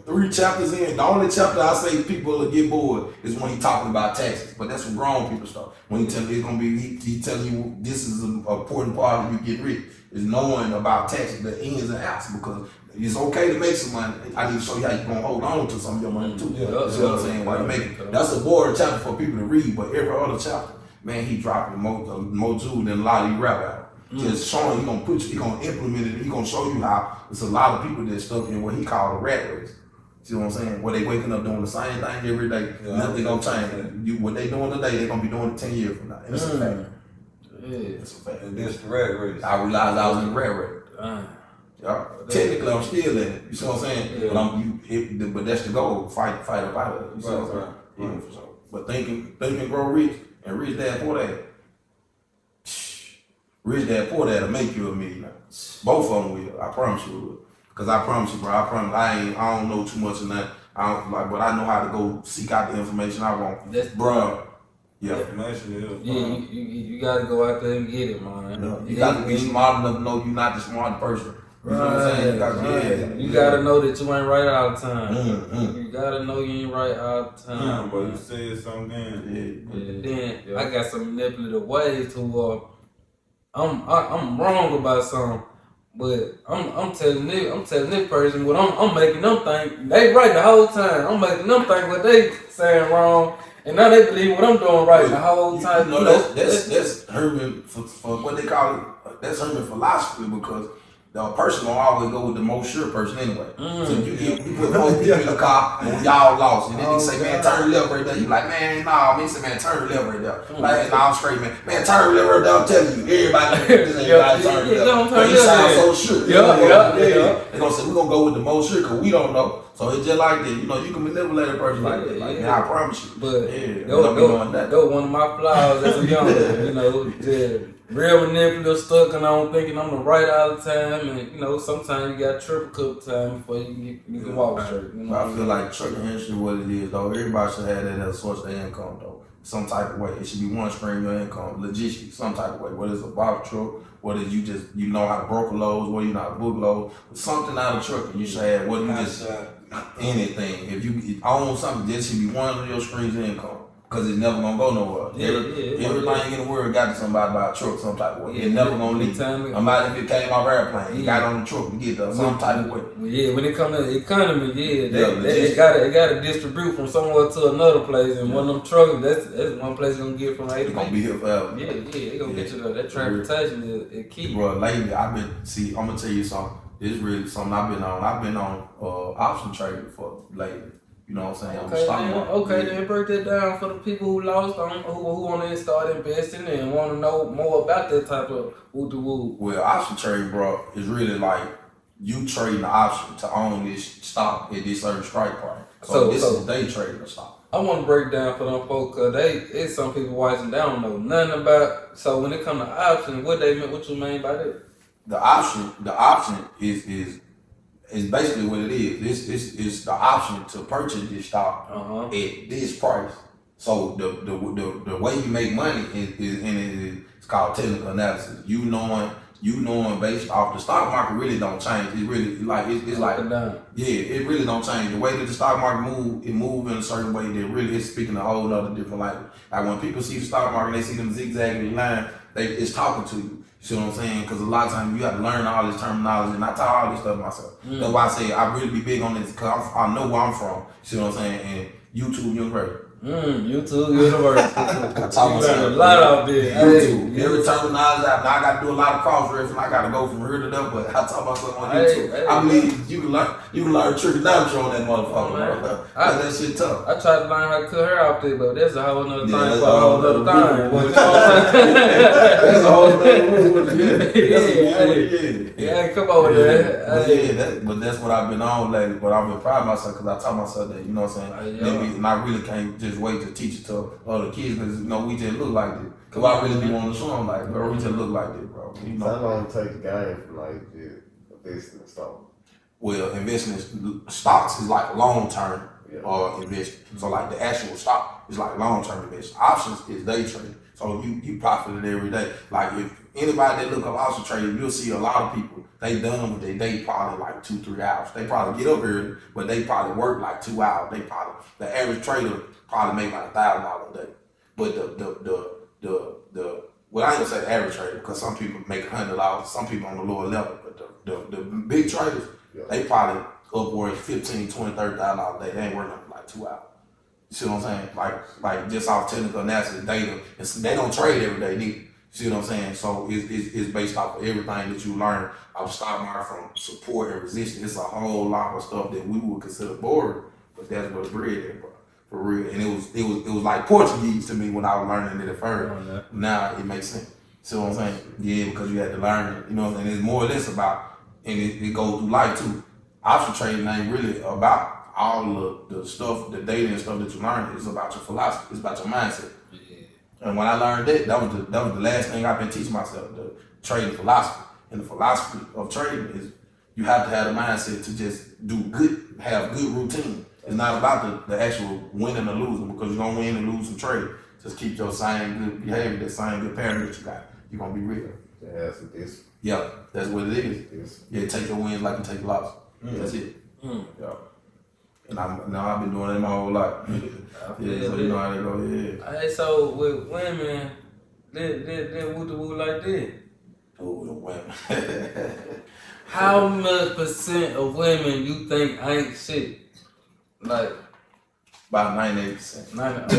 three chapters in. The only chapter I say people will get bored is when he talking about taxes. But that's when grown people start. When he tell you it's gonna be, he telling you this is an important part of you get rich. is knowing about taxes, the ins and outs, because it's okay to make some money. I need to show you how you're gonna hold on to some of your money too. You know what I'm saying? While you make it. That's a boring chapter for people to read, but every other chapter, man, he dropping more jewels than a lot of you rap out. Just showing he gonna implement it, he gonna show you how it's a lot of people that stuck in what he called a rat race. See what I'm saying? Where they waking up doing the same thing every day, nothing gonna change. What they doing today, they gonna be doing it 10 years from now. And it's a fact. Yeah. It's a fact. And that's the rat race. I realized I was in the rat race. Yeah. Technically, I'm still in it. You see what I'm saying? Yeah. But that's the goal. Fight up out of it. You see what I'm saying? Yeah, for sure. But think and grow rich, and rich dad poor dad. Rich dad poor dad will make you a millionaire. Both of them will. I promise you will. Cause I promise you, bro. I promise. I don't know too much of that. I don't like, but I know how to go seek out the information I want. That's bro. Yeah. You gotta go out there and get it, man. You got to be smart enough to know you're not the smart person. You know what I'm saying? You gotta know that you ain't right all the time. You gotta know you ain't right all the time. But you said something then. Then I got some manipulative ways to I'm wrong about something, but I'm telling this person what I'm making them think they right the whole time. I'm making them think what they saying wrong, and now they believe what I'm doing right the whole time. You know, that's Herman for what they call it. That's Herman philosophy, because the person will always go with the most sure person anyway. So you put 4 people in the car and y'all lost. And then he say, man, turn left right there. You like, man, nah. He say, man, turn left right there. Like, nah, I'm straight, man. Man, turn left right there. I'm telling you, everybody turn left. But he sounds so sure. They're going to say, we're going to go with the most sure because we don't know. So it's just like that. You know, you can manipulate a person like that. Like, man, I promise you. But that was one of my flaws as a young man. You know, just real manipulative, stuck and on thinking I'm the right all the time, and you know sometimes you got to trip a couple times before you can walk straight. You know I feel like trucking industry, what it is though, everybody should have that as a source of income though, some type of way. It should be one stream of your income, logistics, some type of way. Whether it's a box truck, whether you just you know how to broker loads, whether you know how to book loads, something out of trucking you should have. Whether you just anything, if you own something, this should be one of your streams of income. Cause it's never gonna go nowhere. Everything in the world got to somebody by a truck some type of way. It's never gonna leave. Somebody if it came off airplane, he got on the truck to get there some type of way. Yeah, when it comes to the economy, it gotta distribute from somewhere to another place, and one of them trucks, that's one place gonna get from right. It's gonna be here forever. Yeah, they gonna get you there. That transportation is key. Bro, lately I'm gonna tell you something. It's really something I've been on option trading for lately. You know what I'm saying? Okay, then break that down for the people who lost who want to start investing and want to know more about that type of woo-to-woo. Well, option trading, bro, is really like you trading the option to own this stock at this certain strike price. So this is day trading the stock. I want to break down for them folks because it's some people watching they don't know nothing about. So when it comes to options, what you mean by that? The option is basically what it is. It's the option to purchase this stock at this price. So the way you make money it's called technical analysis. You knowing based off the stock market really don't change. It really it's like it really don't change. The way that the stock market move in a certain way that really is speaking a whole other different language. Like when people see the stock market, they see them zigzagging line. It's talking to you. You see what I'm saying? Because a lot of times you have to learn all this terminology, and I taught all this stuff myself. That's why I say I really be big on this because I know where I'm from. You see what I'm saying? And YouTube University. YouTube University. I taught myself a lot out there. YouTube. Every terminology, now I got to do a lot of cross reference. I got to go from here to there, but I taught myself on YouTube. I believe you can learn trigonometry on that motherfucker. That shit tough. I tried to learn how to cut hair out there, but that's a whole nother thing for a whole nother thing. That's a whole nother Yeah, come on there. But that's what I've been on lately. But I've been proud of myself because I taught myself that, you know what I'm saying? And I really can't just wait to teach it to other kids because, you know, we just look like this. Because I really be wanting to show them, like, bro, we just look like this, bro. You know? How long take the game from, like, just investing in stocks? Well, investing in stocks is like long-term investment. So, like, the actual stock is like long-term investment. Options is day trading. So, you profit it every day. Like, if anybody that look up option trading, you'll see a lot of people, they done with their day probably like 2-3 hours. They probably get up early, but they probably work like 2 hours. The average trader probably make like $1,000 a day. But well, I ain't gonna say average trader because some people make $100, some people on the lower level, but the big traders, they probably upwards $15,000, $20,000, $30,000 a day. They ain't working for like 2 hours. You see what I'm saying? Like just off technical analysis data, and they don't trade every day neither. You see what I'm saying? So it's based off of everything that you learn off stock market from support and resistance. It's a whole lot of stuff that we would consider boring, but that's what the bread is, bro. For real. And it was like Portuguese to me when I was learning it at first. Now it makes sense. See what I'm saying? Yeah, because you had to learn it. You know what I'm saying? It's more or less about, and it goes through life too. Option trading ain't really about all the stuff, the data and stuff that you learn. It's about your philosophy. It's about your mindset. Yeah. And when I learned that was the last thing I've been teaching myself, the trading philosophy. And the philosophy of trading is you have to have the mindset to just do good, have good routine. It's not about the actual winning or losing, because you're gonna win and lose some trade. Just keep your same good behavior, that same good pattern that you got. You're gonna be real. Yeah, that's what it is. Yeah, take your wins like you take losses. That's it. Yeah. And I've been doing it my whole life. Yeah, so you know how they go, yeah. Hey, so with women, they woo like this. Oh, the women. How much % of women you think ain't shit? Like about 98%. About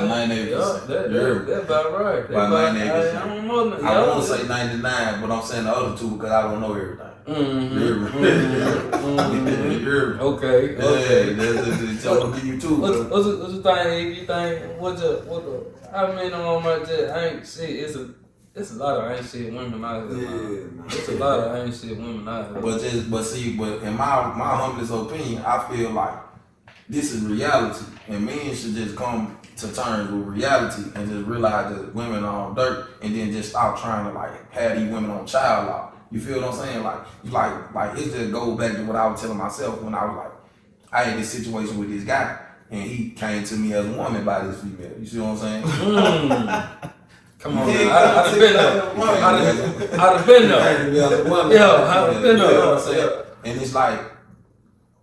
98%. That's about right. About 98%. I don't know. I won't say 99, but I'm saying the other two because I don't know everything. Okay. Yeah, I'll give you two. What's the thing? You think what the? I mean, on my jet, ain't shit. It's a lot of ain't shit women out here. Yeah, it's a lot of ain't shit women out here. But in my humblest opinion, I feel like this is reality, and men should just come to terms with reality and just realize that women are on dirt, and then just stop trying to like have these women on child law. You feel what I'm saying? Like it just goes back to what I was telling myself when I was like, I had this situation with this guy, and he came to me as a woman by this female. You see what I'm saying? Come on, man. I'd have been there. I'd have been there. Yeah, I'd have been there. You know what I'm saying? And it's like,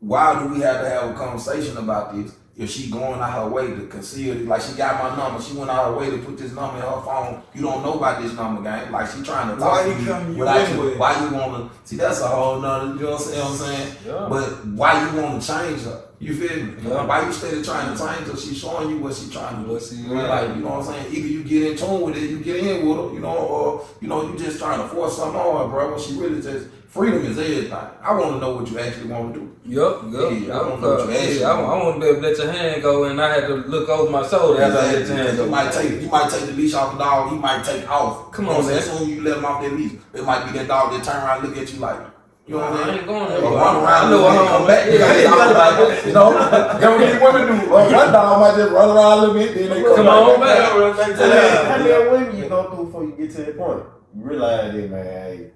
why do we have to have a conversation about this if she going out her way to conceal it? Like, she got my number, she went out her way to put this number in her phone. You don't know about this number, gang. Like, she trying to talk to you without you. Why you wanna see? That's a whole nother. You know what I'm saying? Yeah. But why you wanna change her? You feel me? Yeah. Why you steady trying to change her? She's showing you what she trying to do. Like, you know what I'm saying? Either you get in tune with it, you get in with her, you know, or you just trying to force something on her, bro. But she really just freedom is everything. I want to know what you actually want to do. Yup. Yeah, I want to know what you actually I want to be able to let your hand go, and I had to look over my shoulder after I let your hand go. You might take the leash off the dog. He might take off. Come on, man. As soon as you let him off that leash, it might be that dog that turn around and look at you like, you know what I mean? I ain't going there. Run around and come back. You know, that's what these women do. One dog might just run around a little bit, then they come on back. How many women you go through before you get to that point? You realize that, man.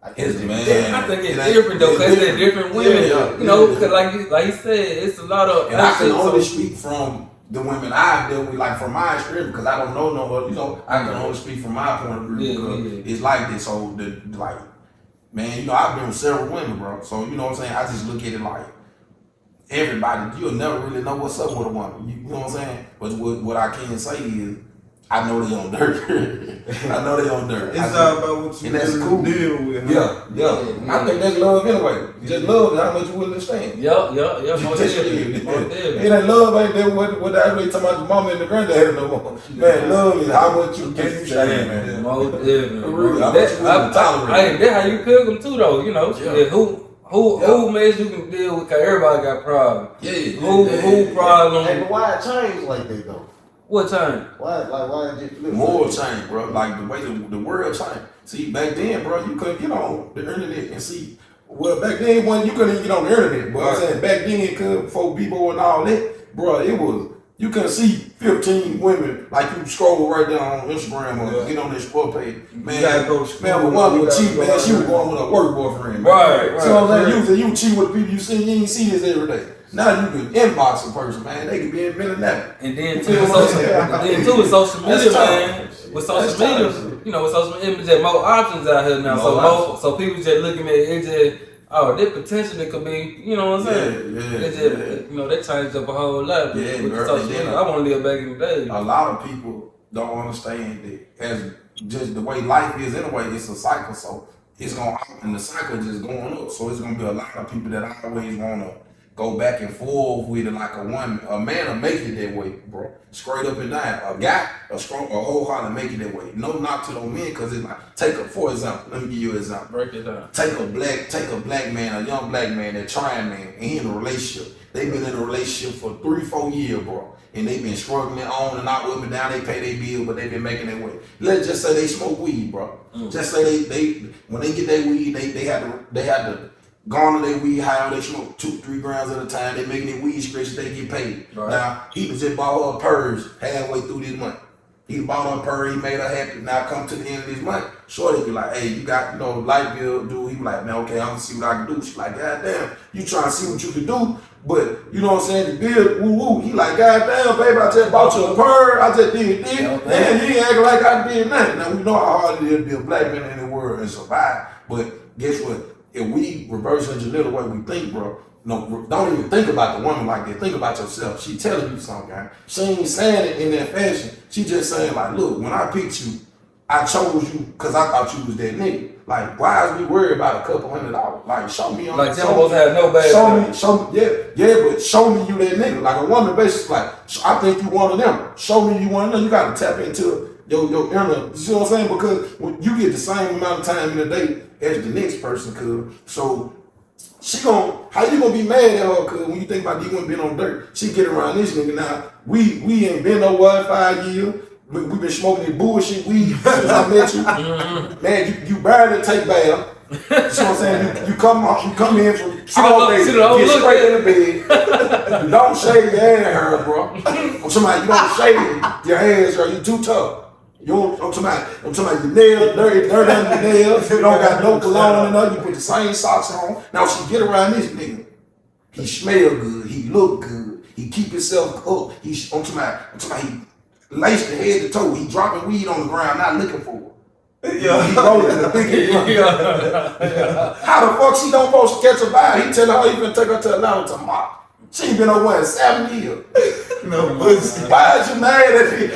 I think it's different though, because they're different women. You know, because like you said, it's a lot of. And I can only speak from the women I've dealt with, like from my experience, because I don't know no other. You know, I can only speak from my point of view because it's like this. So man, you know, I've been with several women, bro. So you know what I'm saying. I just look at it like everybody. You'll never really know what's up with a woman. You know what I'm saying. But what I can say is, I know they on dirt. I know they on dirt. It's all about what you really deal with. Huh? Yeah. I think that's love anyway. Just love is how much you willing to stand. Yeah. It ain't love ain't that what I really talking about your mama and the granddaddy no more. Man, love is how much you can stand, man. Most definitely. That's how you cook them too, though. You know, who made you can deal with? Cause everybody got problems. Who problem? And why it changed like that though? What time? Why did you flip? More change, bro. Like the way the world changed. See, back then, bro, you couldn't get on the internet and see. Well, back then, when you couldn't even get on the internet, but I'm saying back then, before people and all that, bro, it was you couldn't see 15 women like you scroll right down on Instagram or get on this sport page. Man, but one was cheap, man. She was going with a work boyfriend. Right. So I'm saying you cheat with the people you see. You ain't see this every day. Now you can inbox a person, man. They can be in Minnesota. And then too with social media, man. With social media, you know, with social media, there's more options out here now. So people just looking at it, this potentially could be, you know what I'm saying? You know, they changed up a whole lot. With social media. I want to live back in the day. A lot of people don't understand that as just the way life is anyway, it's a cycle. So it's gonna and the cycle just going up. So it's gonna be a lot of people that always wanna go back and forth with it like a woman. A man will make it that way, bro. Straight up and down. A guy, a wholehearted make it that way. No knock to those men, cause it's like for example, let me give you an example. Break it down. Take a black man, a young black man, that trying man, and he in a relationship. They've been in a relationship for 3-4 years, bro. And they've been struggling on and out, up and down. They pay their bill, but they've been making their way. Let's just say they smoke weed, bro. Just say they when they get their weed, they had to garner their weed high. They smoke 2-3 grams at a time. They making their weed scratch. They get paid. Right. Now he just bought her a purse halfway through this month. He bought her a purse. He made her happy. Now come to the end of this month, shorty be like, "Hey, you got light bill, dude." He be like, "Man, okay, I'm gonna see what I can do." She like, "God damn, you trying to see what you can do?" But you know what I'm saying, the bill, woo woo. He like, "God damn, baby, I just bought you a purse. I just did this, and you ain't acting like I did nothing." Now we know how hard it is to be a black man in the world and survive. But guess what? If we reverse engineer the way we think, bro, no, don't even think about the woman like that. Think about yourself. She telling you something, guy. She ain't saying it in that fashion. She just saying like, "Look, when I picked you, I chose you because I thought you was that nigga. Like, why is we worried about a couple $100? Like, show me on like them supposed to have no bad. Show me, but show me you that nigga. Like a woman basically like, I think you one of them. Show me you one of them. You gotta tap into your inner, you see what I'm saying? Because when you get the same amount of time in the day as the next person could. So how you gonna be mad at her? Cause when you think about these women been on dirt, she get around this nigga now. We ain't been nowhere in 5 years. We been smoking this bullshit weed since I met you. Man, you barely take bath. You see what I'm saying? You come in from all day, get straight in the bed. You don't shave your hair, bro. I'm talking about you don't shave your hands, or you too tough. I'm talking about your nails, dirt under your nails. You don't got no cologne in there. You put the same socks on. Now she get around this nigga. He smell good. He look good. He keep himself up. I'm talking about he laced the head to toe. He dropping weed on the ground, not looking for it. Yeah. He rolling the big How the fuck she don't supposed to catch a vibe? He tell her he finna take her to Atlanta tomorrow. She ain't been over in 7 years. No pussy. Why is you mad at me?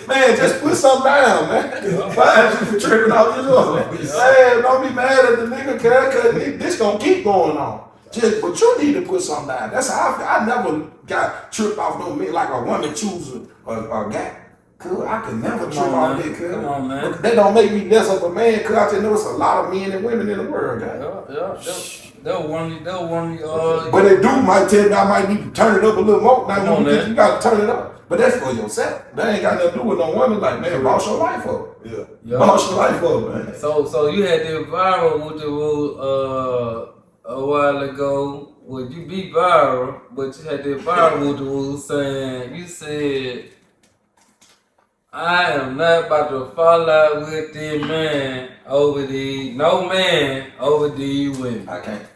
Man, just put something down, man. Why is you tripping off this other? Man, don't be mad at the nigga, cause this gonna keep going on. But you need to put something down. That's how I feel. I never got tripped off no man like a woman choosing a guy. Cause I could never trip off that. Come on, man. But that don't make me less of a man. Cause I just know it's a lot of men and women in the world, guy. Yeah. They'll want you. But they might tell me I might need to turn it up a little more. Now you got to turn it up. But that's for yourself. That ain't got nothing to do with no woman. Like, man, boss your life up. Yeah. Boss your life up, man. So you had this viral with the rule a while ago. Well, you be viral, but you had this viral with the rule saying, you said, "I am not about to fall out with this man over these women." I can't.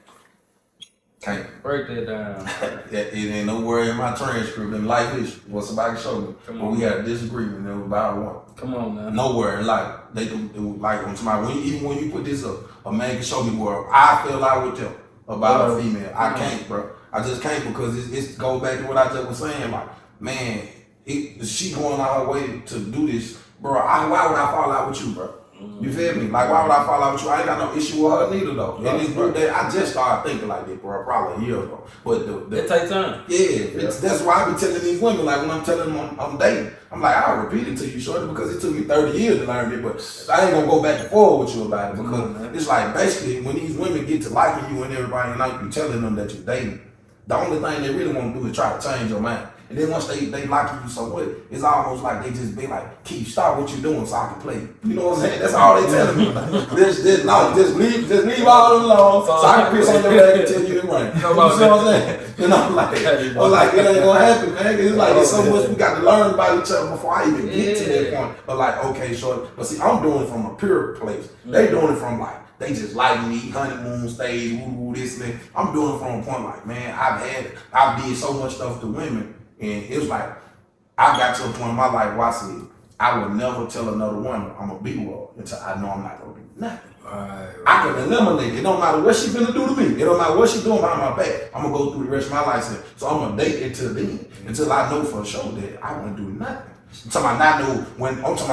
Break that down. It ain't nowhere in my transcript in life history where somebody showed me. But we had a disagreement and it was about one. Come on, man. Nowhere in life. They can, like, on somebody, even when you put this up, a man can show me where I fell out with them about a female. I can't, bro. I just can't because it goes back to what I just was saying. Like, man, she going out her way to do this, bro. Why would I fall out with you, bro? You feel me? Like, why would I fall out with you? I ain't got no issue with her neither, though. And it's good that I just started thinking like that, bro, probably a year ago. But it takes time. Yeah, that's why I be telling these women, like, when I'm telling them I'm dating, I'm like, I'll repeat it to you, shorty, because it took me 30 years to learn it, but I ain't gonna go back and forth with you about it, because it's like, basically, when these women get to liking you and everybody, and like you telling them that you're dating, the only thing they really want to do is try to change your mind. And then once they like you so what, it's almost like they just be like, "Keep stop what you doing so I can play." You know what I'm saying? That's all they telling me. Like, just leave all alone so I can piss on your leg and tell you to run. You know what I'm saying? You know, like it ain't gonna happen, man. It's like it's so much we got to learn about each other before I even get to that point. But like, okay, sure. But see, I'm doing it from a pure place. They doing it from like, they just like me, honeymoon stage, woo this and that. I'm doing it from a point like, man, I did so much stuff to women. And it was like, I got to a point in my life where I said, I would never tell another woman I'm a B-roll until I know I'm not going to do nothing. Right. I can eliminate it. It don't matter what she finna do to me. It don't matter what she doing behind my back. I'm going to go through the rest of my life. So I'm going to date until then, until I know for sure that I won't do nothing. I'm talking about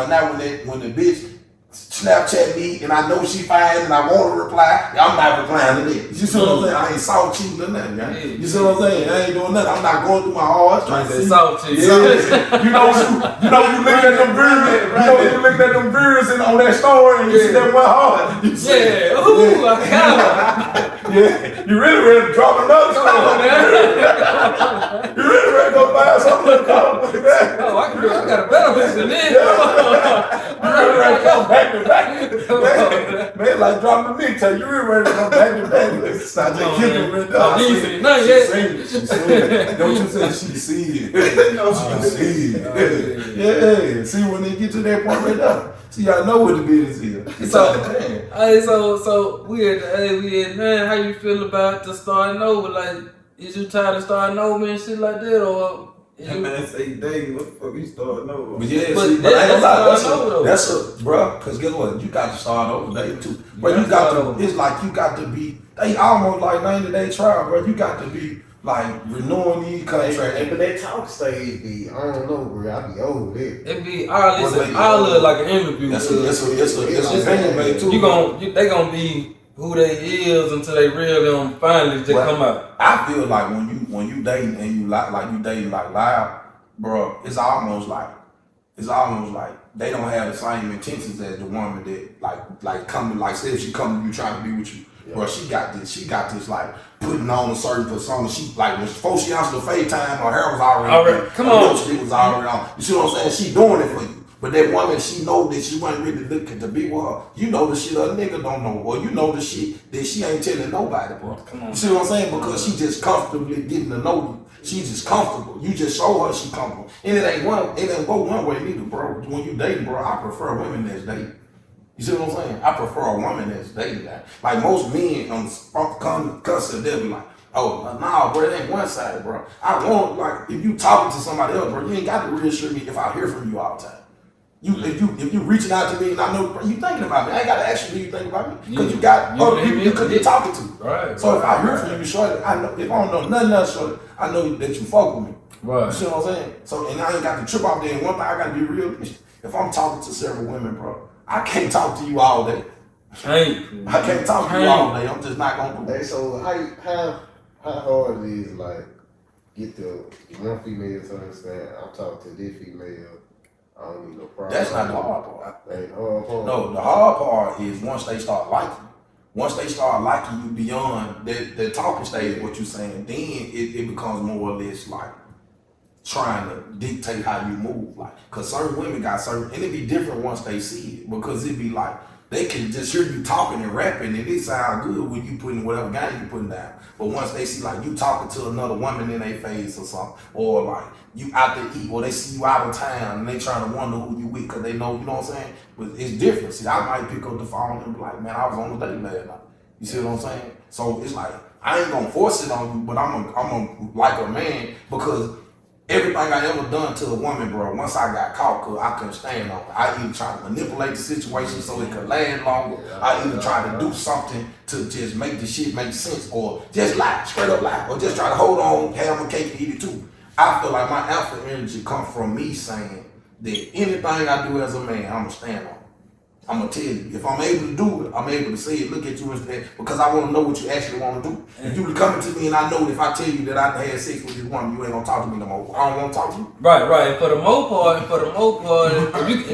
now when the bitch Snapchat me and I know she fine and I want to reply, I'm not replying to that. You see what I'm saying? I ain't salt cheating or nothing, man. You see what I'm saying? I ain't doing nothing. I'm not going through my heart trying to see. Salt cheating. Yeah. you know you looking at them viewers, you looking at them viewers and on that story and you see that one heart. You see ooh, I got yeah. You really ready to drop another story. You really ready to go buy something to call like that. Oh, I got a better piece than this. You really ready to come back to back. Man, like dropping the mixtape. You really ready to come back to back. Start just kicking right now. You ain't seen nothing yet. She seen it. Don't you say she see it. No, she see it. Yeah. See, when they get to that point right now, see, I know what the business is. So we had man, how you feel about the starting over? Like, is you tired of starting over and shit like that, or? That man say, dang, what the fuck he starting over? But yeah, but see, but I ain't gonna lie, that's bro, cause guess what? You got to start over day too. But you got to, it's like you got to be, they almost like 90-day trial, bro. You got to be like renewing these contracts. But that talk stage be, I don't know, bro. I be over there. It be all look like an interview. It's a venue too. They gonna be who they is until they really gonna finally just come out. I feel like when you dating and you like you dating like loud, bro, it's almost like they don't have the same intentions as the woman that like coming, like say if she come to you trying to be with you. Yeah. Bro, she got this like putting on a certain persona. She like before she answered the FaceTime, her hair was already come on. Lipstick was already on. You see what I'm saying? She doing it for you. But that woman, she know that she wasn't really looking to be with her. You know the shit a nigga don't know. Or you know the shit that she ain't telling nobody, bro. Come on. You see what I'm saying? Because she just comfortably getting to know you. She just comfortable. You just show her she comfortable. And it ain't go one way neither, bro. When you dating, bro, I prefer women that's dating. You see what I'm saying? I prefer a woman that's dating. Like most men on the cuss, they'll be like, oh, nah, bro, it ain't one-sided, bro. I want, like, if you talking to somebody else, bro, you ain't got to reassure me if I hear from you all the time. If you reaching out to me and I know, bro, you thinking about me. I ain't got to ask you, do you think about me? Because you got other people you could be talking to. Right. So if I hear from you, shorty, I know, if I don't know nothing else, shorty, I know that you fuck with me. Right. You see what I'm saying? So, and I ain't got to trip off there. And one thing I got to be real, if I'm talking to several women, bro, I can't talk to you all day. I can't talk to you all day. I'm just not gonna do it. Hey, so how hard it is like get the one female to understand I'm talking to this female. I don't need no problem. That's not the hard part. No, the hard part is once they start liking you. Once they start liking you beyond the talking stage, what you're saying, then it becomes more or less like trying to dictate how you move. Like, cause certain women got certain, and it be different once they see it. Because it be like, they can just hear you talking and rapping and it sound good when you putting whatever game you putting down. But once they see like you talking to another woman in their face or something, or like you out to eat, or they see you out of town and they trying to wonder who you with because they know, you know what I'm saying? But it's different. See, I might pick up the phone and be like, man, I was on the date last night. You see what I'm saying? So it's like, I ain't gonna force it on you, but I'm a like a man, because everything I ever done to a woman, bro, once I got caught, cause I couldn't stand on it. I either try to manipulate the situation so it could last longer. I either try to do something to just make the shit make sense, or just lie, straight up lie, or just try to hold on, have my cake and eat it too. I feel like my alpha energy comes from me saying that anything I do as a man, I'ma stand on. I'm gonna tell you, if I'm able to do it, I'm able to say it, look at you instead, because I want to know what you actually want to do. If you coming to me and I know if I tell you that I had sex with this woman, you ain't gonna talk to me no more. I don't want to talk to you. Right. And for the most part, if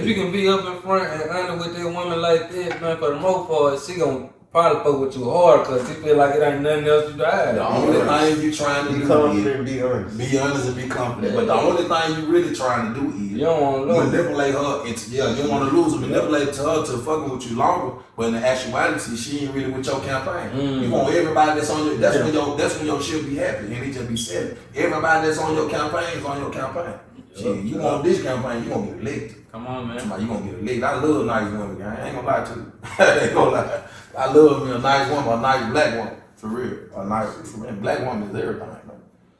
you can be up in front and under with that woman like that, man, for the most part, she gonna probably fuck with you hard because she feel like it ain't nothing else to do. The only thing you trying to be do confident, is be honest and be confident. But the only thing you really trying to do is you don't want to lose manipulate her. You don't want to lose her, manipulate to her to fucking with you longer. But in the actuality, she ain't really with your campaign. You want everybody that's on your. That's when your shit be happy and it just be sad. Everybody that's on your campaign is on your campaign. Shit, you want this campaign, you gonna get elected. Come on, man. You gonna get elected. I love nice women, guys. I ain't gonna lie to you. I ain't gonna lie. I love me a nice woman, a nice black woman. For real. A nice black woman is everything, man.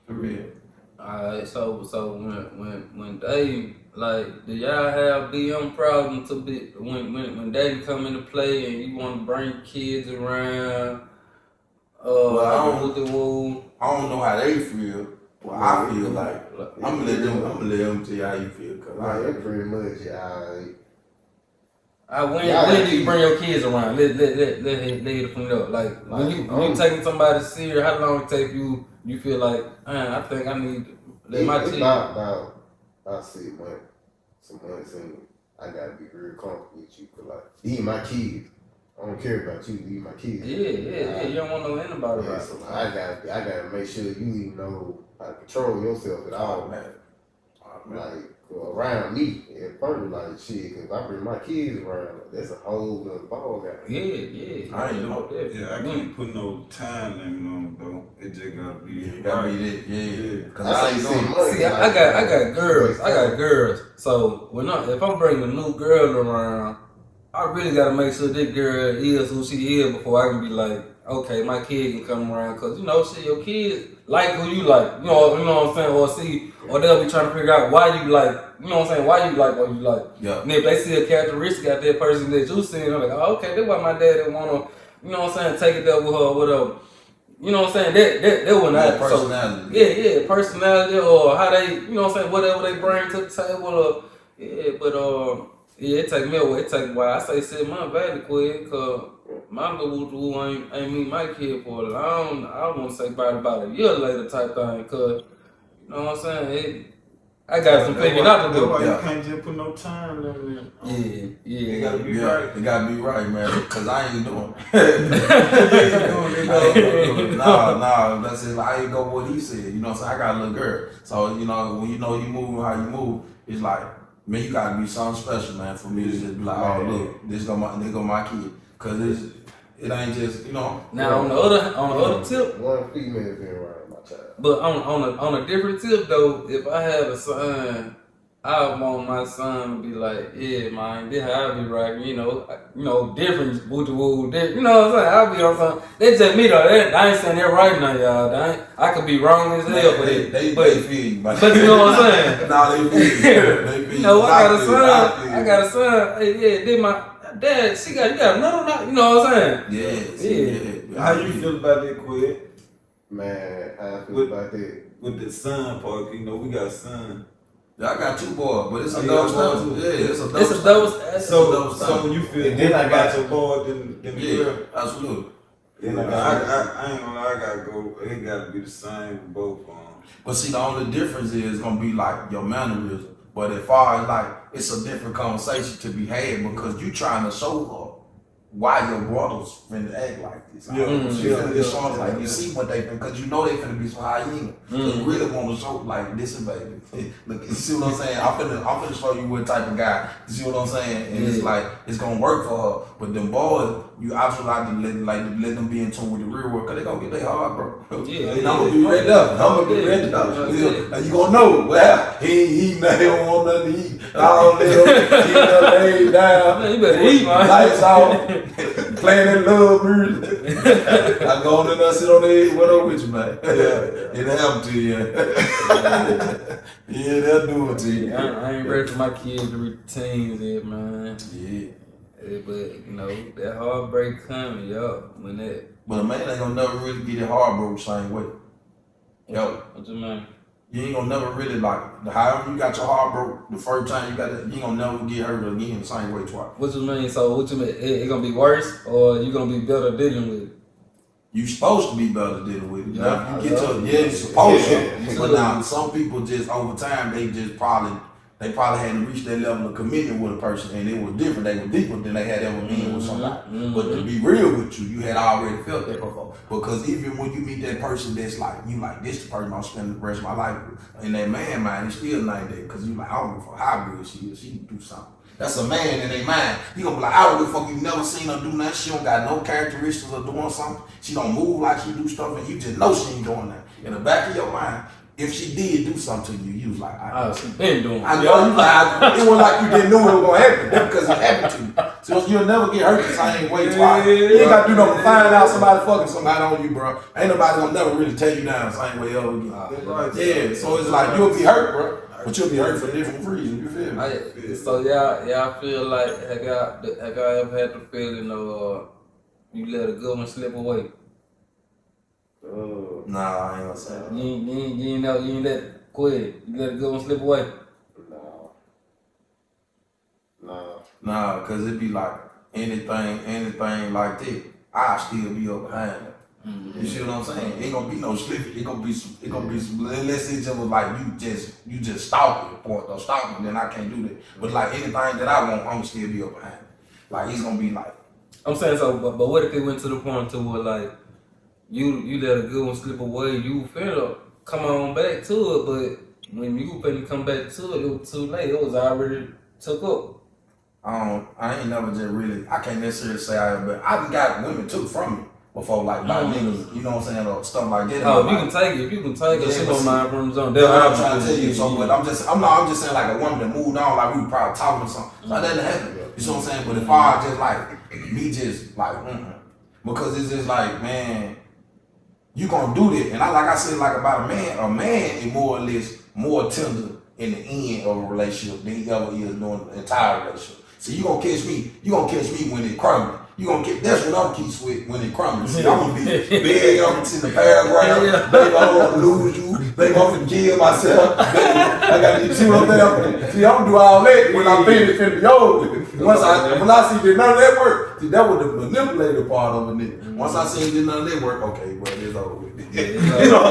For real. Alright, so when they like, do y'all have DM problem to be when they come into play and you want to bring kids around? I don't know how they feel. Well, I feel like I'm gonna let them tell you how you feel. Cause Like, pretty much, yeah. When do you bring your kids around? Let it from there. Like when you taking somebody serious, how long it take you? You feel like, I think I need to let my kids. About 6 months, some months, and I gotta be real comfortable with you. Cause like, these my kids. I don't care about you. These my kids. Yeah. You don't want to know anybody about it. So I gotta make sure you even know how to control yourself at all, man. Like around me at first, like shit. Cause I bring my kids around. That's a whole nother ball game. Yeah. I ain't know that. Yeah, I can't put no time limit on it though. It just gotta be it gotta be that, yeah. Cause I ain't seen money. See, I got girls. I got girls. So if I'm bringing a new girl around, I really gotta make sure this girl is who she is before I can be like, okay, my kid can come around. Cause shit, your kids like who you like. You know what I'm saying? Or they'll be trying to figure out why you like. You know what I'm saying? Why you like what you like. Yeah. And if they see a characteristic out that person that you see, they're like, oh, okay, that's why my dad wanna, you know what I'm saying, take it there with her or whatever. You know what I'm saying? That wouldn't happen. Personality. So, yeah, personality or how they, you know what I'm saying, whatever they bring to the table. Or, it take me a while. It take a while. I say 6 months valid quick, cause my little ain't meet my kid for long. I want to say about a year later type thing, cause you know what I'm saying. I got some figuring out to do. That's why you can't just put no time limit. Yeah. It gotta be right. It gotta be right, man. Cause I ain't doing it. Nah. That's it. I ain't go what he said. You know what I'm saying? I got a little girl. So, when you move how you move, it's like, man, you gotta be something special, man, for me to just be like, oh, look, this go my kid. Cause it ain't just, Now on the other tip, one female been around my child. but on a different tip though, if I had a son, I want my son to be like, yeah, man, this how I be rocking, different booty woo, you know what I'm saying? I'll be on something. That's just me though. I ain't saying that right now, y'all. I could be wrong as hell, but they feel you, but you know what I'm saying? Nah, they feel you. I got a son. Hey, yeah, did my dad? You got another one? You know what I'm saying? Yeah. How you feel about that, Quid? Man, how I feel about that? With the son part, we got a son. I got 2 boys, but it's a you double got standard. boys? Yeah, it's a double It's a double. So when you feel And then I got your boy than the girl. Absolutely. Then I ain't gonna lie, I gotta go. It gotta be the same with both of them. But see, the only difference is gonna be like your mannerism. But as far as like, it's a different conversation to be had because you trying to show her why your brothers finna act like this. It's sort of like you see what they finna, because they finna be some hyena. So you really want to show like, listen, baby. Look, you see what I'm saying? I'm finna show you what type of guy. You see what I'm saying? And it's like it's gonna work for her. But them boys, you absolutely have to let them be in tune with the real world, cause they gonna get their hard, bro. Yeah, and I'm gonna be ready up. And you gonna know, well, he don't want nothing to eat. I don't let him lay down. Man, you better eat, man. Lights off. Playing that love music. I go on and sit on the edge. What up with you, man? It happened to you. Yeah, they'll do it to you. I ain't ready for my kids to reach teens yet, man. Yeah. But that heartbreak coming, when that. But a man ain't gonna never really get it heartbroken the same way. What you mean? You ain't gonna never really however you got your heart broke the first time you ain't gonna never get hurt again the same way twice. What you mean? So what you mean? It gonna be worse, or you gonna be better dealing with it? You supposed to be better dealing with it. Yeah, Now, if you you're supposed to. But now some people just over time they probably hadn't reached that level of commitment with a person, and it was different. They were deeper than they had ever been with somebody. But to be real with you, you had already felt that before. Because even when you meet that person that's like, you like, this the person I'm spending the rest of my life with, in that man mind, he still like that. Because you like, I don't give a fuck how good she is, she can do something. That's a man in their mind. He gonna be like, I don't give a fuck, you never seen her do nothing. She don't got no characteristics of doing something. She don't move like she do stuff, and you just know she ain't doing that. In the back of your mind, if she did do something to you, you was like, she been doing it. I know, you like, it wasn't like you didn't know it was gonna happen. That's because it happened to you. So you'll never get hurt the same way twice. You ain't got to do nothing but find out somebody fucking somebody on you, bro. Ain't nobody gonna never really take you down the same way ever again. So it's like you'll be hurt, bro. But you'll be hurt for different reasons, you feel me? So y'all feel like, have y'all ever had the feeling of you let a good one slip away? Nah, I ain't gonna say that. You ain't let Quit. You let a good one slip away. Nah, cause it be like anything like that, I still be up behind them. You see what I'm saying? Ain't gonna be no slipping. It gonna be some. Unless it just was like you just stalking or stalking, then I can't do that. But like anything that I want, I'm gonna still be up behind. Like it's gonna be like. I'm saying so, but what if it went to the point to where like you let a good one slip away, you finna come on back to it, but when you finna come back to it, it was too late. It was already took up. I ain't never just really. I can't necessarily say I have, but I done got women took from me before, like by niggas. You know what I'm saying, or stuff like that. Oh, if you can take it, she don't mind from zone. That's what I'm trying to tell you. So, but I'm just saying like a woman that moved on, like we were probably talking or something. So that didn't happen. You know what I'm saying? But if I just like me, just like because it's just like, man, you gonna do that, and I said like about a man is more or less more tender in the end of a relationship than he ever is during the entire relationship. So you gonna catch me when it crumbling. You gonna get that's when I'm keep sweat when it crumbles. See, I'm gonna be big, I'm in the paragraph, baby, I'm gonna lose you, baby, I'm gonna kill myself, baby, I gotta get you up there. See, I'm gonna do all that when I'm finna be over with. When I see that none of that work, see, that was the manipulative part of it. Once I see that none of that work, okay, well, it's over with. You know,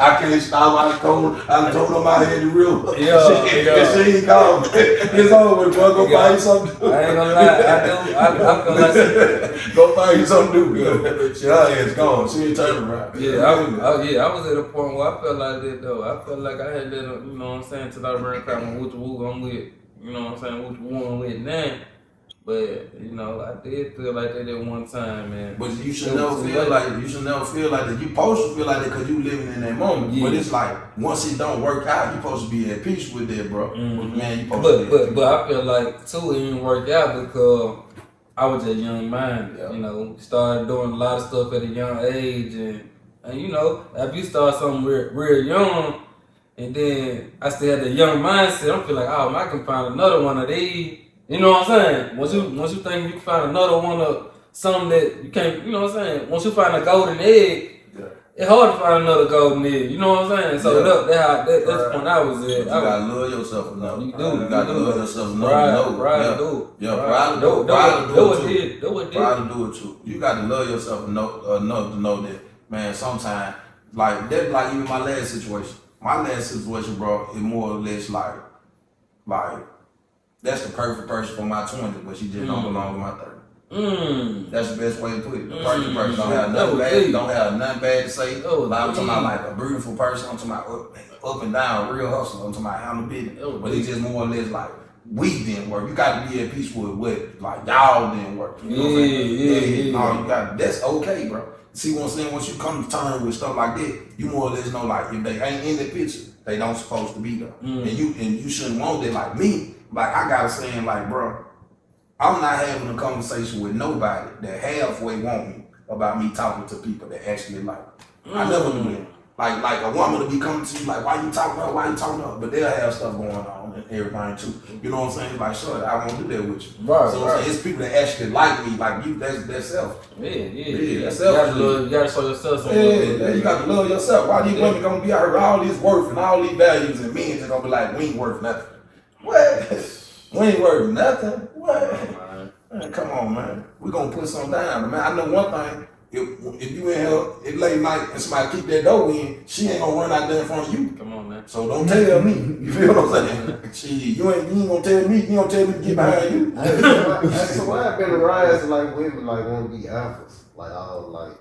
I can't stop. I told her my head to real. She ain't gone. It's over with, bro. Go buy you something. I ain't gonna lie, I feel like go find you something to do. She her ass gone. She ain't turning around. Yeah, I was at a point where I felt like that though. I felt like I had that, you know what I'm saying, till I ran crap on which woo I'm with, you know what I'm saying, which woo I'm with now. But you know, I did feel like that at one time, man. But you should never feel like that. You supposed to feel like that because you living in that moment. Yeah. But it's like once it don't work out, you supposed to be at peace with that, bro. Mm-hmm. Man, you supposed to be. But I feel like too it didn't work out because I was just young minded. Yeah. You know, started doing a lot of stuff at a young age, and you know, if you start something real young, and then I still had the young mindset, I'm feeling like, oh, I can find another one of these. You know what I'm saying? Once you think you can find another one of something that you can't, you know what I'm saying? Once you find a golden egg, it's hard to find another golden egg. You know what I'm saying? So that's the point I was at. You gotta love yourself enough. You do. You gotta love yourself enough. Pride to do it. Yeah, pride to do it. Pride to do it too. You gotta love yourself enough to know that, man, sometimes, like that, like even my last situation. My last situation, bro, is more or less like that's the perfect person for my 20s, but she just don't belong to my 30s. That's the best way to put it. The perfect person don't have nothing bad to say. I'm talking about like a beautiful person. I'm talking about up and down, real hustle. I'm talking about handle business. But it's just more or less like we didn't work. You got to be at peace with what like y'all didn't work. You know what I'm saying? No, you got that's okay, bro. See what I'm saying? Once you come to terms with stuff like that, you more or less know like if they ain't in the picture, they don't supposed to be there. And you shouldn't want that like me. Like I gotta say, like, bro, I'm not having a conversation with nobody that halfway want me about me talking to people that actually like me. I never do that. Like a woman to be coming to you like, why you talking to her? Why you talking to her? But they'll have stuff going on and everything too. You know what I'm saying? Like, sure, I won't do that with you. Right, so it's people that actually like me, like you. That's self. Yeah. That's self. You gotta show yourself something. Yeah, you got to love yourself. Why these women gonna be out here with all this worth and all these values, and men just gonna be like, we ain't worth nothing? What? We ain't worth nothing. What? Man, come on, man. We gonna put something down, man. I know one thing. If you in here at late night and somebody keep that door in, she ain't gonna run out there in front of you. Come on, man. So don't tell me. You feel what I'm saying? You ain't gonna tell me. You gonna tell me to get behind you. So why I've been around like women like want to be alphas, like all like.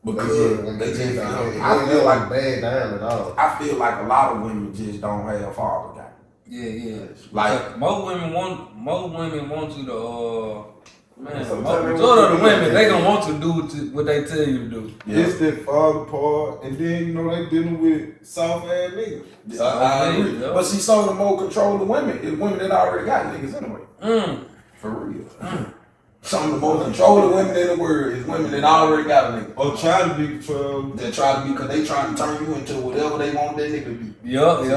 Because they just feel. I feel like bad down at all. I feel like a lot of women just don't have father guy. Yeah. Like most women want you to man, majority of the women they gonna want to do what they tell you to do. Yeah. It's that father part, and then you know they dealing with soft ass niggas. I agree. Yeah. But see, some of the more controlling women is women that already got niggas anyway. For real. Some of the most controlling women in the world is women that already got a nigga. Or try to be controlled. They try to be, because they trying to turn you into whatever they want that nigga to be. Yeah. They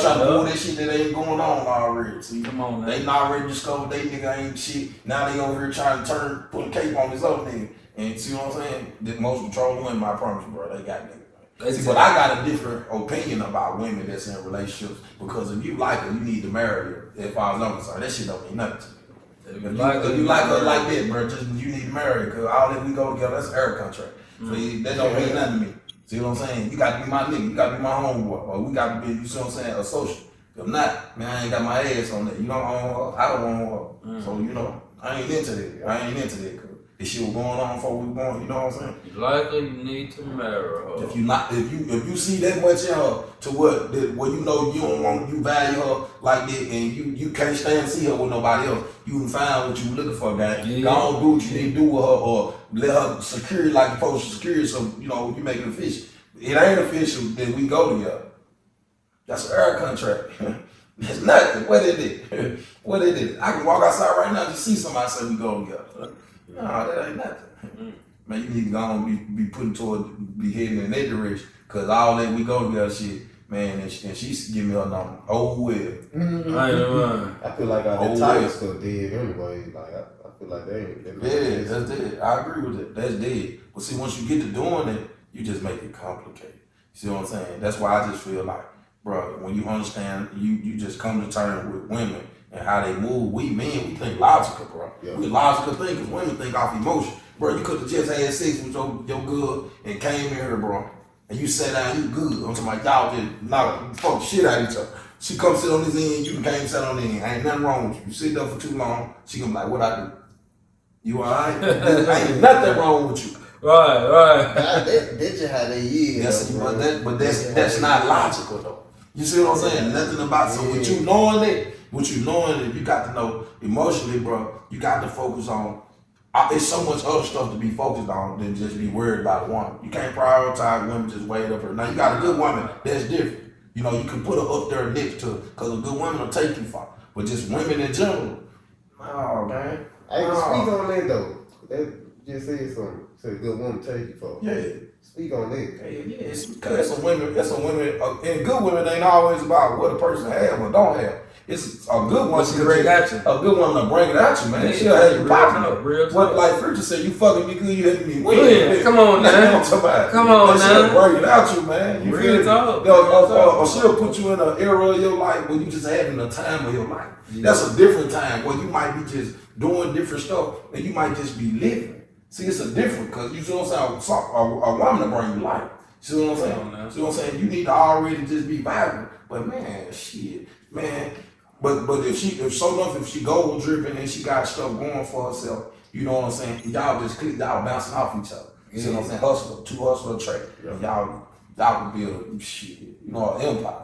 trying to pull that shit that ain't going on already. See, come on, man. They already discovered they nigga ain't shit. Now they over here trying to put a cape on this other nigga. And see what I'm saying? The most controlling women, I promise you, bro, they got niggas. See, but I got a different opinion about women that's in relationships because if you like her, you need to marry her. If I was younger, sorry, that shit don't mean nothing to me. If you like her like that, bro, just you need to marry her because all that we go together, that's an air contract. So that don't mean nothing to me. See what I'm saying? You got to be my nigga, you got to be my homeboy, or we got to be, you see what I'm saying, a social. If not, man, I ain't got my ass on that. You don't own her, I don't own her. So, you know, I ain't into that. Cause this shit was going on before we were born, you know what I'm saying? You like her, you need to marry her. If you see that much in her to where you know you don't want, you value her like that, and you can't stand to see her with nobody else, you can find what you looking for, guy. Yeah. Go on, do what you need to do with her, or let her secure like you're supposed to secure, so you know you make it official. It ain't official, then we go together. That's an air contract. It's nothing. What it is? What it is? I can walk outside right now and just see somebody say we go together. No, that ain't nothing. Man, you need to go on be putting be heading in that direction. Cause all that we go together shit, man, and she's giving me her number. Oh well. I feel like the title stuff dead anyway. Like I feel like they ain't. Yeah, that's dead. I agree with it. That's dead. But see, once you get to doing it, you just make it complicated. You see what I'm saying? That's why I just feel like, bro, when you understand, you just come to terms with women and how they move. We men, we think logical, bro. Yeah. We logical thinkers. Women think off emotion. Bro, you could have just had sex with your girl and came in here, bro. And you sat down, you good. I'm talking about y'all just knock fuck shit out of each other. She come sit on this end, you came sit on the end. Ain't nothing wrong with you. You sit there for too long, she gonna be like, what I do? You alright? Ain't nothing wrong with you. Right. That's just how they is. But that's not logical though. You see what I'm saying? Nothing about so with you knowing that, you got to know emotionally, bro. You got to focus on. It's so much other stuff to be focused on than just be worried about one. You can't prioritize women just way up here. Now you got a good woman, that's different. You know, you can put her up there next to her, because a good woman will take you far. But just women in general, no, man. Hey, speak on that though. That just said something. Said a good woman take you for. Yeah. Speak on that. Yeah, it's because some women, and good women ain't always about what a person have or don't have. It's a good one. She bring it at you. A good one to bring it at you, man. Yeah, She'll have you popping. What, like Future said, you fucking me good, you hit me win. Yeah, come on now. Come on now. She'll bring it at you, man. You real talk. Or she'll put you in an era of your life where you just having a time of your life. Yeah. That's a different time where you might be just doing different stuff and you might just be living. See, it's a different, because you see what I'm saying, a woman to bring you life. See what I'm saying? See what I'm saying? You need to already just be vibrant. But man, shit, man. But if she gold dripping and she got stuff going for herself, you know what I'm saying? Y'all just click, y'all bouncing off each other. You see what I'm saying? Two hustler track. And y'all can build shit. You know, an empire.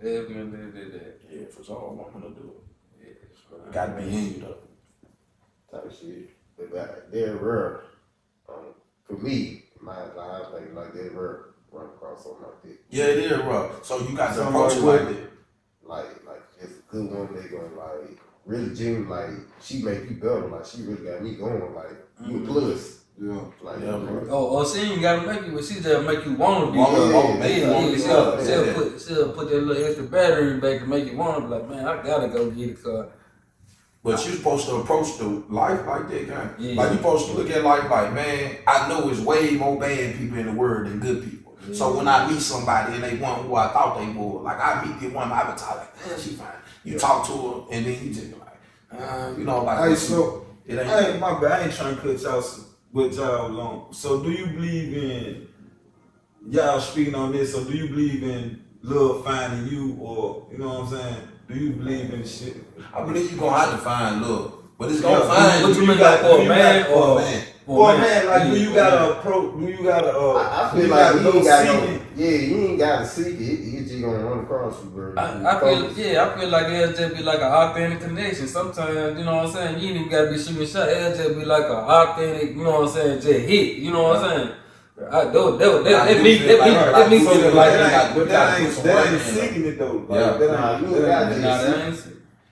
Definitely did that. Yeah, for sure, I'm gonna do it. Yeah, gotta be in you though. Type shit. But they're rare. For me, I think like they're rare. Run across something like that. Yeah, it is rough. So you got to approach it like that. Like it's a good one. They gonna like really genuine. Like she make you better. Like she really got me going. Like you a plus. Yeah. Like she ain't gotta make you. She just make you wanna be. She'll put that little extra battery back to make you wanna be like, man, I gotta go get a car. But you're supposed to approach the life like that, guy. Yeah. Like you're supposed to look at life like, man, I know it's way more bad people in the world than good people. Yeah. So when I meet somebody and they want who I thought they were, like I meet the one I would talk like, man, she fine. You talk to her and then you just be like, you know, like. Hey, so it ain't my bad. I ain't trying to cut y'all with y'all alone. So do you believe in y'all speaking on this? So do you believe in love finding you, or you know what I'm saying? Do you believe in shit? I believe you're gonna have to find love, but it's gonna find. What you mean, like for a man or a man? For a man, like do you gotta approach? Do you gotta? I feel like you ain't got you ain't gotta seek it. It's just gonna run across you, bro. I feel like it'll just be like an authentic connection. Sometimes, you know what I'm saying, you ain't even gotta be shooting shot. It'll just be like an authentic, you know what I'm saying, just hit. You know what I'm saying? That ain't seeking it though. Yeah, you ain't got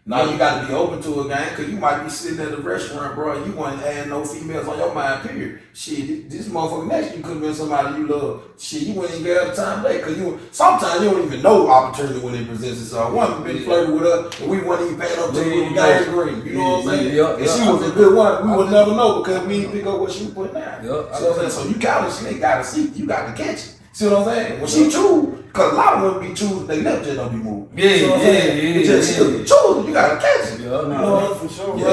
Now you got to be open to a game because you might be sitting at a restaurant, bro, and you want to add no females on your mind, period. Shit, this motherfucker next to you could have been somebody you love. Shit, you wouldn't even get the time today because sometimes you don't even know opportunity when it presents itself. One been flirting with us and we wasn't even paying up to the game green. You know what I'm saying? And she was a good one. We would never know because we didn't pick up what she was putting down. See what I'm saying? So you got to see, you got to catch it. See what I'm saying? When she choose, because a lot of women be choosing, they never just don't be moving. Yeah, She choose, you gotta catch it. Yeah, no, for sure. Yeah. I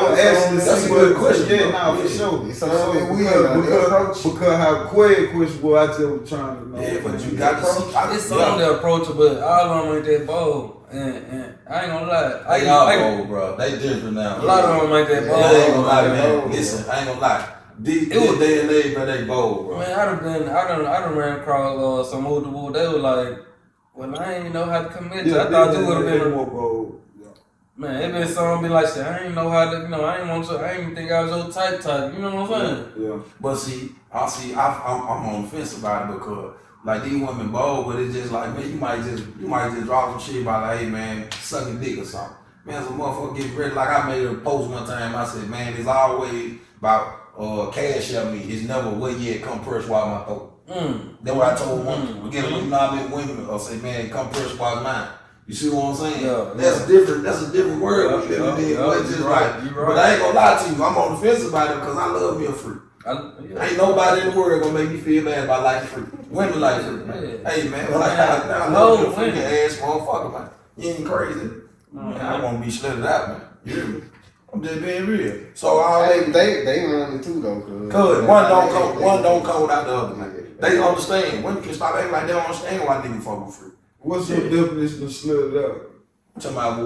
would ask you that's a good question. Yeah, nah, for sure. Because how quick question was, I just was trying to know. Yeah, but you got to see. It's on the approach, but all of them ain't that bold. And I ain't gonna lie. They all bold, bro. They different now. A lot of them ain't that bold. I ain't gonna lie, man. Listen, I ain't gonna lie. This day and age, but they bold, bro. Man, I done ran across some older boys. They were like, well, I ain't know how to commit. I thought you would have been more bold. Man, it been some be like, shit, I ain't know how to, I ain't even think I was your type. You know what I'm saying? Yeah. But see, I'm on the fence about it because like these women bold, but it's just like, man, you might just drop some shit about like, hey man, sucking dick or something. Man, some motherfucker get ready. Like I made a post one time. I said, man, it's always about cash at me. It's never what yet come press while my throat. That's what I told women. Again, you know I mean women or say, man, come press while mine. You see what I'm saying? Yeah, that's a different word. But I ain't gonna lie to you. I'm on the fence about it because I love me a freak. Ain't nobody in the world gonna make me feel bad about liking freak. Women like freak. Hey man, I love me a freaking ass motherfucker, man. You ain't crazy. Man, I wanna be slitted out, man. You hear me? I'm just being real. So they run it too though, cause one don't come without the other, man. They understand. Women can stop acting like they don't understand why niggas fuck with freak. What's your definition of slid it out? I'm talking about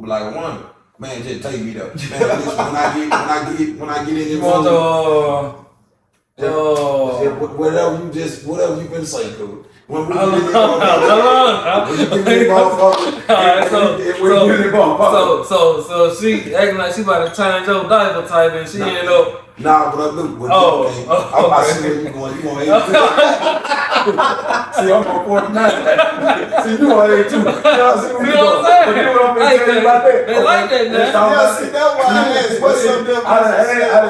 like a woman. Man, just take me there. Man, listen, when I get in You there, want whatever you been saying, cuz. When we get So she acting like she about to change your diaper type and she end up. Nah, but I see where you going. You on 82. See, I'm on 49. See, you on 82. See what I'm saying? But you know what I'm saying about that? They like that now. Yeah, see, that's why I asked. What's up there? I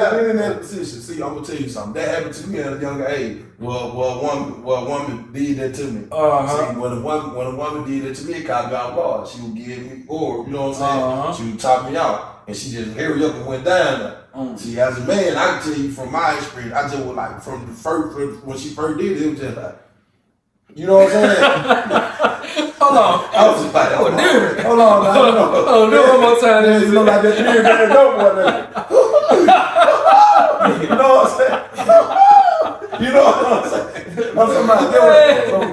done been in that position. See, I'm gonna tell you something. That happened to me at a younger age. Well, a woman did that to me. See, when a woman did that to me, it caught me off guard. She would give me, or you know what I'm saying? She would top me out, and she just hurry up and went down there. See, as a man, I can tell you from my experience, I just was like, from the first, when she first did it, it was just like, you know what I'm saying? Hold on. I was just like, hold on, do it one more time. You know, like that period that dope one. You know what I'm saying? You know what I'm saying? I'm somebody,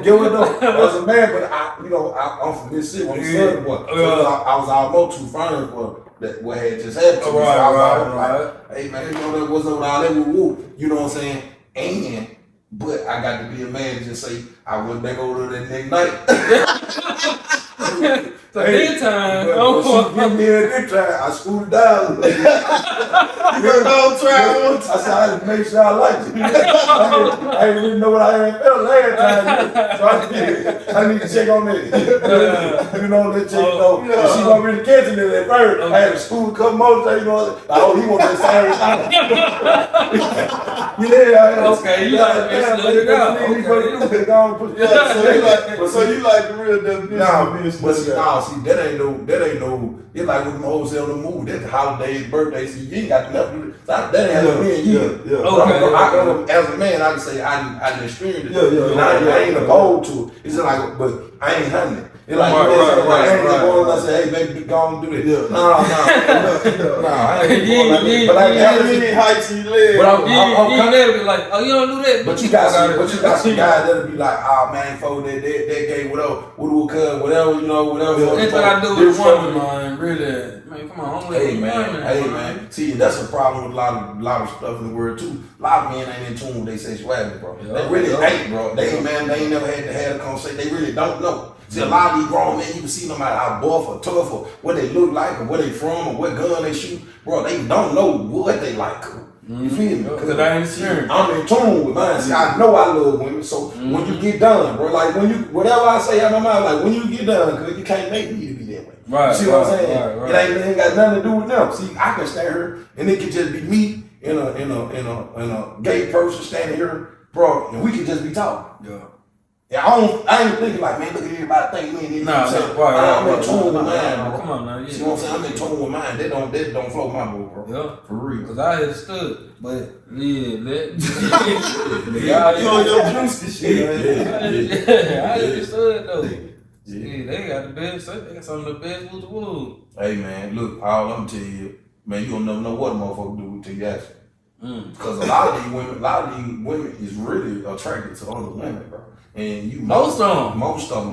get with them. As a man, but I'm from Mississippi, I'm a southern boy. So I was almost too fine for that what had just happened to me. Right, so I was right. like, hey man, you know that what's up with all that woo. You know what I'm saying? And but I got to be a man to just say I went back over there that next night. So this time, she give me a dick try, I screwed it down. You know, try once. I said I had to make sure I liked it. I didn't even know what I had felt last time. So I need to check on that. You know, let's check though. She wasn't really catching it at first. I had to school a couple more times, you know. Oh, he wanted to say okay, you got to So you like the real definition? See, that ain't no. It's like with them wholesale the movie. That's holidays, birthdays. See, you ain't got nothing. That ain't no man. Okay. As a man, I can say I didn't experience it. I ain't opposed to it. It's just like, but I ain't hunting it. It's like, I ain't going and say, hey, baby, go on and do this. No, I ain't going like that. But like, how many heights you live? You never be like, oh, you don't do that. But you got some guys that'll be like, oh man, fold that gay, whatever, you know, whatever. That's what I do with women, man. Really, man, come on, hey man. See, that's a problem with a lot of stuff in the world too. A lot of men ain't in tune with their sexuality, bro. They really ain't, bro. They ain't never had to have a conversation. They really don't know. See, a lot of these grown men, you can see them out buff or tough or what they look like or where they from or what gun they shoot. Bro, they don't know what they like. You feel me? Because I ain't sure. I'm in tune with mine. See, I know I love women. So when you get done, bro, like when you, whatever I say out my mind, like when you get done, cause you can't make me to be that way. Right, You see what I'm right, saying? right. It ain't got nothing to do with them. See, I can stand here and it could just be me and a gay person standing here, bro, and we could just be talking. Yeah. Yeah, I ain't thinking like, man, look at everybody think me and this. Nah, I'm right, in tune with mine, nah, bro. come on now, yeah. See what I'm saying? I'm in tune with mine. That don't float my boat, bro. Yeah. For real. Cause I understood, but yeah, You on your juice and shit, man. I understood though. Yeah, they got the best. They got some of the best with the wood. Hey man, look, all I'm telling you, man, you don't never know what a motherfucker do until you ask them. Because a lot of these women is really attracted to other women, bro. And you Most of them.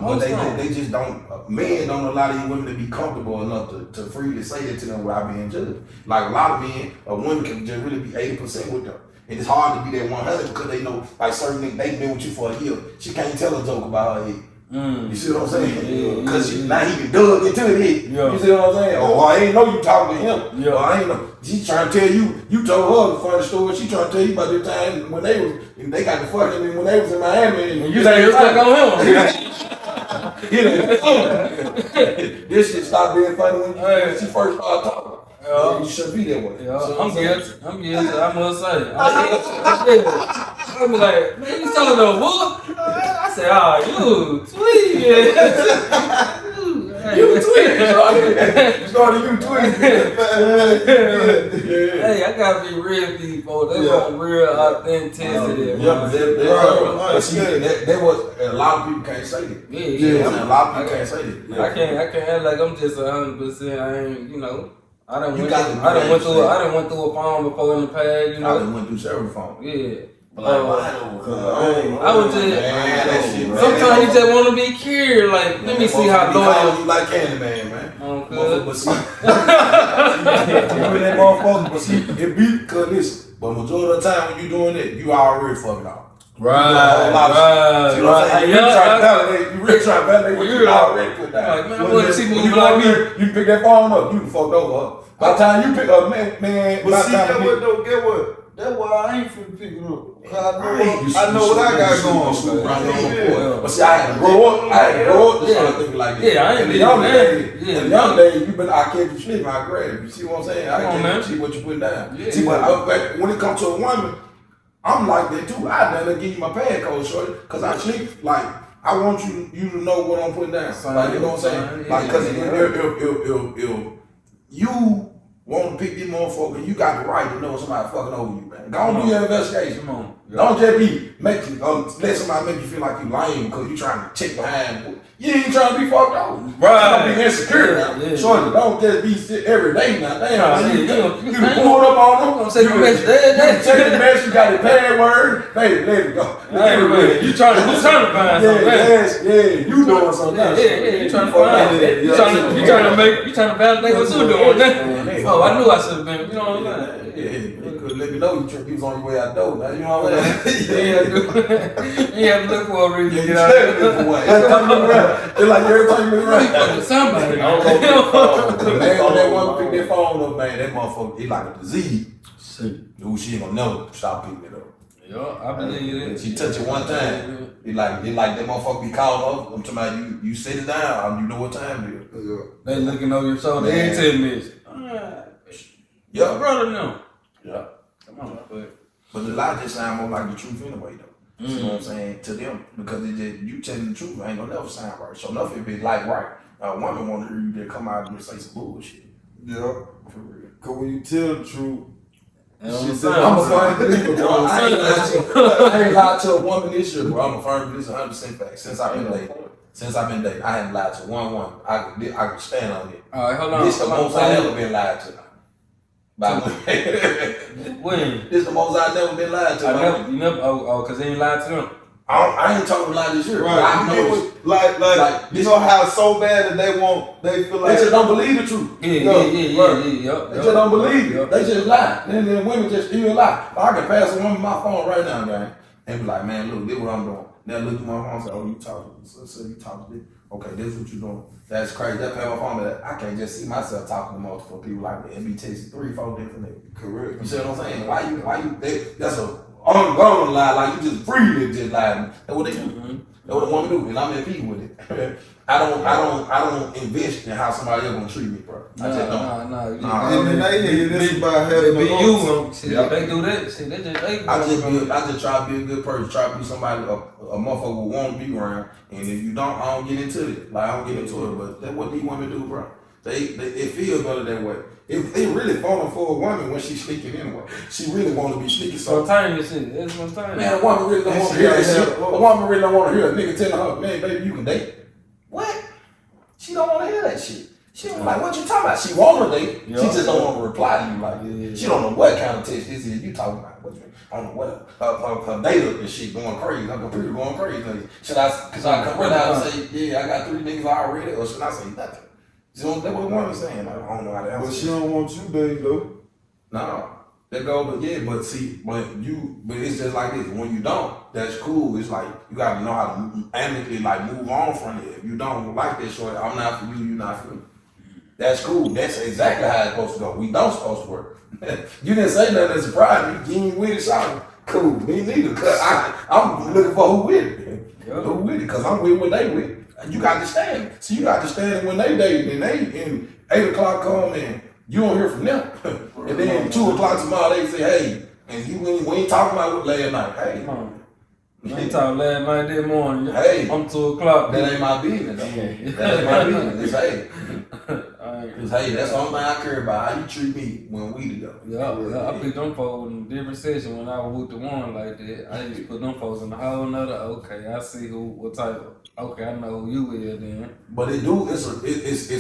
but they just don't. Men don't allow these women to be comfortable enough to freely say that to them without being judged. Like a lot of men, a woman can just really be 80% with them. And it's hard to be that 100 because they know, like certain niggas, they been with you for a year. She can't tell a joke about her head. You see what I'm saying? Because now he can dug into it. Yeah. You see what I'm saying? Or I ain't know you talking to him. Yeah. Or I ain't know. She trying to tell you told her the funny story. She trying to tell you about the time when they got the fucking when they was in Miami. And you say it's stuck on him. This shit stopped being funny when she first started talking. You should be that way. Yeah, I'm guilty. I must say. I'm like, man, you telling the what? I said, you tweet. You tweet. Started you tweeting. Hey, I gotta be real with these folks. They want real authenticity. That was a lot of people can't say it. Yeah. A lot of people can't say it. I can't act like I'm just 100%. I ain't, I done You went got through to I done went through a phone before in the past, I done went through several phones. Yeah. But like mine I was just that shit, sometimes you just want to be cured. Like, let me see how loyal. You like Candyman, man. Good. But see, that motherfucker, but see, it be because listen, but majority of the time when you doing it, you already fucking up. Right. You really try to validate what you already put down. Like, man, I want to see when you like me. You pick that phone up, you fucked over. By the time you pick up, man. But see, get what? That's why I ain't finna pick it up. I know what I got going. But see, I had to grow up. To start thinking like this. Yeah, I ain't in the young days, you been I kept you sleeping, I grab you. You see what I'm saying? I can't see what you put down. Yeah. See, but when it comes to a woman, I'm like that too. I never give you my pad code, shorty, because I sleep like I want you to know what I'm putting down. Like, you know what I'm saying? Like, because if you want to pick this motherfucker, you got the right to know somebody fucking over you, man. Go on, do your investigation. Come on. Don't just be let somebody make you feel like you lame because you trying to check behind. You ain't trying to be fucked over. Right. You don't be insecure now. Yeah. Shorty, don't just be sick every day now. Damn, you Yeah. pulled up on them. Say the message. Check the message, you got the password. Hey, let it go. Hey, you trying to find something? Yeah, you doing something. Yeah, you trying to find it. You trying to validate what you doing. Oh, I knew I should have been. You know what I'm saying? Yeah, you could let me know you was on your way out the door. Now, you know what I'm saying? You have to look for a reason to get Yeah, out you look for one. Every time you look around, it's like every time you look around. Somebody. Man, when that one pick that phone up, man, that motherfucker, he like a disease. Dude, she ain't gonna never stop picking it up. Yeah, I believe it. She touch it one time, it like that motherfucker be called up. I'm talking about you sit it down, you know what time it is. They looking over your shoulder every 10 minutes. Yeah, Brother, no. yeah. Come on, But the lie just sound more like the truth anyway, though. You know what I'm saying? To them, because it just, you telling the truth ain't gonna never sound right. So nothing be like right. A woman want to hear you to come out and say some bullshit. Yeah. For real. Cause when you tell the truth, She said, I'm a firm believer, bro. I ain't lied to a woman this year, bro. I'm a firm believer, 100% fact. Since I've been dating, I haven't lied to one woman. I can stand on it. All right, hold on. This the most I ever been lied to. By when? This the most I never been lied to. You never, cause they ain't lied to them. I ain't talking lie this year. right? I You know get what, like you know how it's so bad that they feel they like just don't believe the truth. Yeah. They just don't believe it. They just lie. Then women just still lie. I can pass a woman my phone right now, gang, and be like, man, look, this what I'm doing. Now look at my phone and say, oh, you talking. So you talking to this. Okay, this is what you doing. That's crazy. That pay my phone, but I can't just see myself talking to multiple people like that. It be texting 3-4 different niggas. correct. You see what I'm saying? Why you that's a ongoing lie, like you just freely just lie. That's what they do. That's what a woman do, and I'm at peace with it. I don't invest in how somebody else gonna treat me, bro. I just don't. And then they hear this about having be a you. Shit, they do that. Shit, I just try to be a good person. Try to be somebody a motherfucker will want to be around. And if you don't, I don't get into it. Like I don't get into it. But that's what these women do, bro. It feels better that way. It really falling for a woman when she's sneaking anyway. She really want to be sneaking. So spontaneous shit. That's spontaneous. man, a woman really don't want to hear that shit. A woman really don't want to hear a nigga telling her, man, baby, you can date. What? She don't want to hear that shit. She don't like, what you talking about? She want to date. She just don't want to reply to you like she don't know what kind of text this is you talking about. What you mean? I don't know what her data and shit going crazy. Her computer going crazy. Should I come right out and say, yeah, I got 3 niggas already, or should I say nothing? She don't, that's what woman's saying. Like, I don't know how to answer. But she don't want you dating though. No. That go, but it's just like this. When you don't, that's cool. It's like you gotta know how to amicably like move on from it. If you don't like that short, I'm not for you, you not for me. That's cool. That's exactly how it's supposed to go. We don't supposed to work. You didn't say nothing that surprised me. You ain't with it, shawty. Cool. Me neither. Cause I'm looking for who with it. Who with it? Cause I'm with what they with. You got to stand. So you got to stand when they dating and they in 8 o'clock come in. You don't hear from them. And then 2 o'clock tomorrow they say, hey, and we ain't talking about what last night. Hey. We ain't talking last night, this morning. Hey. I'm 2 o'clock. That ain't my business. That ain't my business. It's hey. It's hey, that's the only thing I care about. How you treat me when we together. Yeah, I put them folks in a different section when I was with the one like that. I used to put them folks in a whole nother, okay, I see what type of, okay, I know who you is then. But it's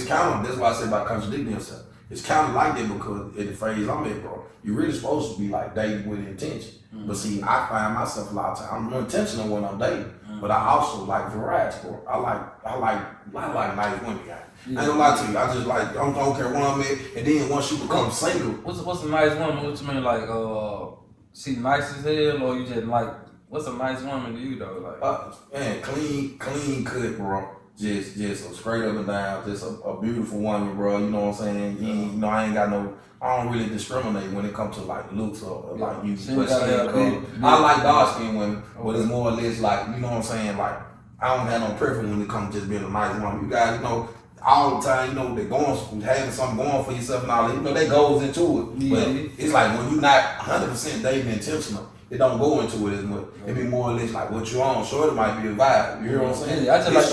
kind of, that's why I say about contradicting yourself. It's kind of like that because in the phase I'm in, bro, you're really supposed to be like dating with intention. Mm-hmm. But see, I find myself a lot of times, I'm more intentional when I'm dating, but I also like variety, bro. I like nice women, guys. Yeah. I ain't gonna lie to you. I just like, I don't care when I'm at, and then once you become single. What's a nice woman? What you mean, like, she nice as hell, or you just like, what's a nice woman to you though? Like, man, clean cut, bro. Just a straight up and down, just a beautiful woman, bro. You know what I'm saying? You know, I ain't got no, I don't really discriminate when it comes to like looks or like you. I like dark skinned women, but it's more or less like, you know what I'm saying? Like, I don't have no preference when it comes to just being a nice woman. You guys, you know, all the time, you know, they're having something going for yourself and all that. You know, that goes into it. Yeah. But it's like when you're not 100% dating intentional, it don't go into it as much. It be more or less like what you on. Shorty might be a vibe. You hear what I'm saying? Yeah, I just like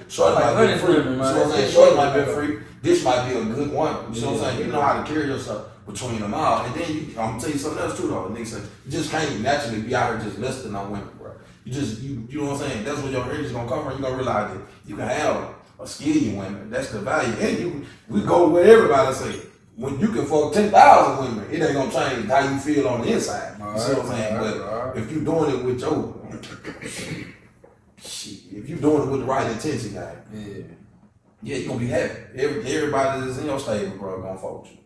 Shorty might be free. You know what I'm saying? Shorty might be free. This might be a good one. You know what I'm saying? You know how to carry yourself between them all. And then I'm gonna tell you something else too though. Nigga said you just can't naturally be out here just listening on women, bro. You know what I'm saying? That's what your energy's gonna come from. You're gonna realize that you can have a skinny women. That's the value. And we go with everybody say. When you can fuck 10,000 women, it ain't gonna change how you feel on the inside. You see what I'm saying? But if you doing it with your shit, if you doing it with the right intention, guy, yeah, you gonna be happy. Everybody that's in your stable, bro, gonna fuck with you.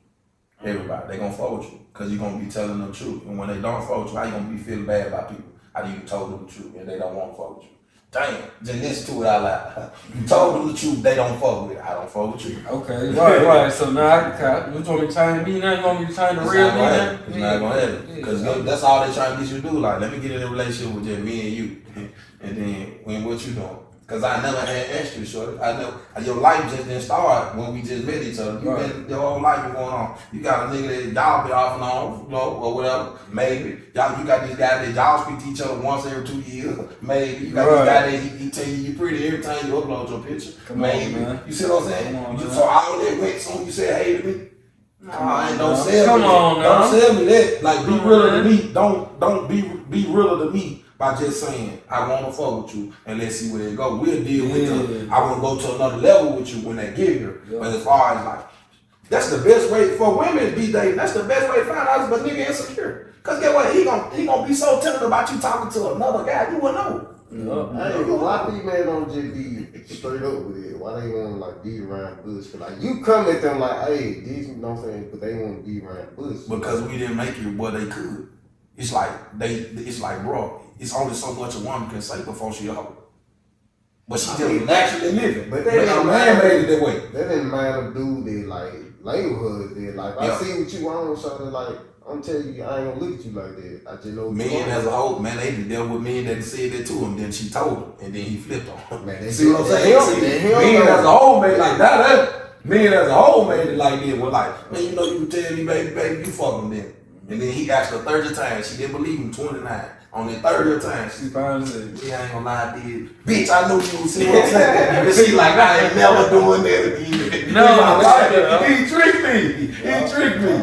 Everybody, they gonna fuck with you because you gonna be telling them the truth. And when they don't fuck with you, how you gonna be feeling bad about people? How you told them the truth and they don't want to fuck with you? Damn, just listen to it out loud. You told them the truth, they don't fuck with it. I don't fuck with you. Okay, right. So now I can you want me to change me now? You want me to change the real me now? It's not gonna happen. Because that's all they trying to get you to do. Like, let me get in a relationship with just me and you. And then, what you doing? Because I never had asked you, shorty. I know your life just didn't start when we just met each other. You been your whole life been going on. You got a nigga that y'all be off and on, you know, or whatever. Maybe you got this guy that y'all speak to each other once every 2 years. Maybe you got this guy that he tell you pretty every time you upload your picture. Maybe you see what I'm saying? So all that went soon. You said hey to me. Don't sell me that. Don't sell me that. Like be realer to me. Don't be realer to me. By just saying, I want to fuck with you and let's see where it go. We'll deal with I want to go to another level with you when they get here. Yeah. But as far as like, that's the best way for women to be dating. That's the best way to find out if a nigga insecure. Cause get what? He gonna be so tender about you talking to another guy, you wouldn't know. Why females don't just be straight up with it? Why they want to like be around the bush? Like you come at them like, hey, these, you know what I'm saying? But they want to be around the bush. Because we didn't make it what they could. It's like bro. It's only so much a woman can say before she a hoe. But she just naturally living. But they didn't made it that way. That didn't mind a dude that like labelhood that like I see what you want, so that like I'm telling you, I ain't gonna look at you like that. I just know. Men as a whole, man, they dealt with men that said that to him. Then she told him, and then he flipped on her. Man, they See what I'm saying? Men as a whole made like that. Men as a whole made it like this. Was like, Man, you know you can tell me, baby, you fuck him then. And then he asked her 30 times. She didn't believe him 29. On the 30th time, She finally said, yeah, I ain't gonna lie, I did. Bitch, I knew you was see what I'm saying. And she like, I ain't never doing that again. No, he tricked me. He tricked me.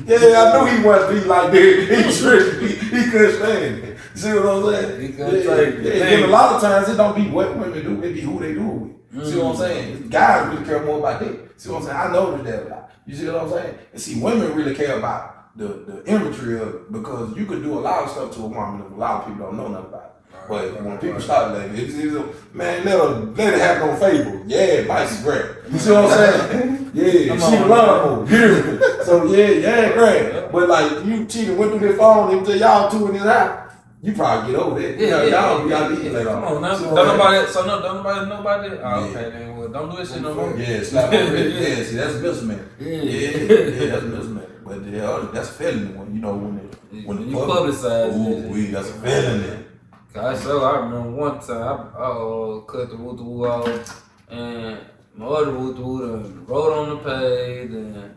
Yeah, I knew he wasn't be like that. He tricked me. He couldn't stand it. See what I'm saying? He couldn't take it. Yeah, and a lot of times it don't be what women do, it be who they do it with. See what I'm saying? Guys really care more about that. See what I'm saying? I noticed that a lot. You see what I'm saying? And see, women really care about the imagery of it, because you could do a lot of stuff to a woman that a lot of people don't know nothing about. But when people start like, man, let it happen on Facebook. Yeah, it might be great. You see what I'm saying? Yeah, she the lawnmower. Beautiful. So yeah, great. But like, you cheated, went through their phone, and y'all two in his house, you probably get over that. Y'all be later on. Come on, now. Don't nobody know about that? Oh, okay, then well, don't do that shit no more. Yeah, slap on the yeah, see, that's mismatch. Yeah, that's mismatch. But that's a felony when you know when you publicize it. That's a felony. I remember one time I cut the woo off, and my other woo wrote on the page, and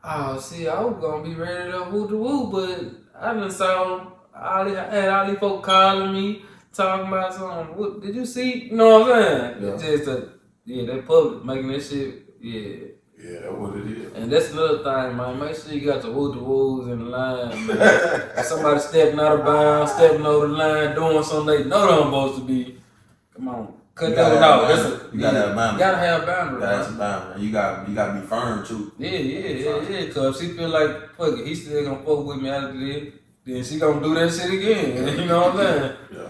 I was gonna be ready to woo, but I done saw I had all these folks calling me, talking about something. What did you see? You know what I'm saying? Yeah. It's just they public making that shit, Yeah, that's what it is. And that's another thing, man. Make sure you got the woos in the line, man. Somebody stepping out of bounds, stepping over the line, doing something they know they're supposed to be. Come on. Cut that out. You gotta have boundaries. You gotta have boundaries. You gotta have some boundaries. You gotta be firm too. Yeah. Cause she feel like, fuck it, he still gonna fuck with me after this. Then she gonna do that shit again. You know what I'm saying? Yeah.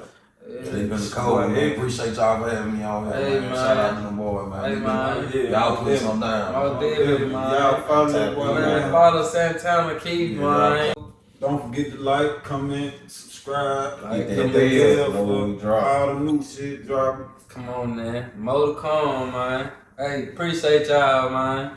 It's been cold, man. Appreciate y'all for having me on here, Hey, man. Shout out to the boy, man. Hey, man. Y'all put some down. All day, man. Y'all follow that boy, man. Follow Santana Keith, man. Don't forget to like, comment, subscribe, Like hit that bell bell when we for drop. all the new shit dropping. Come on, man. More to come, man. Hey, appreciate y'all, man.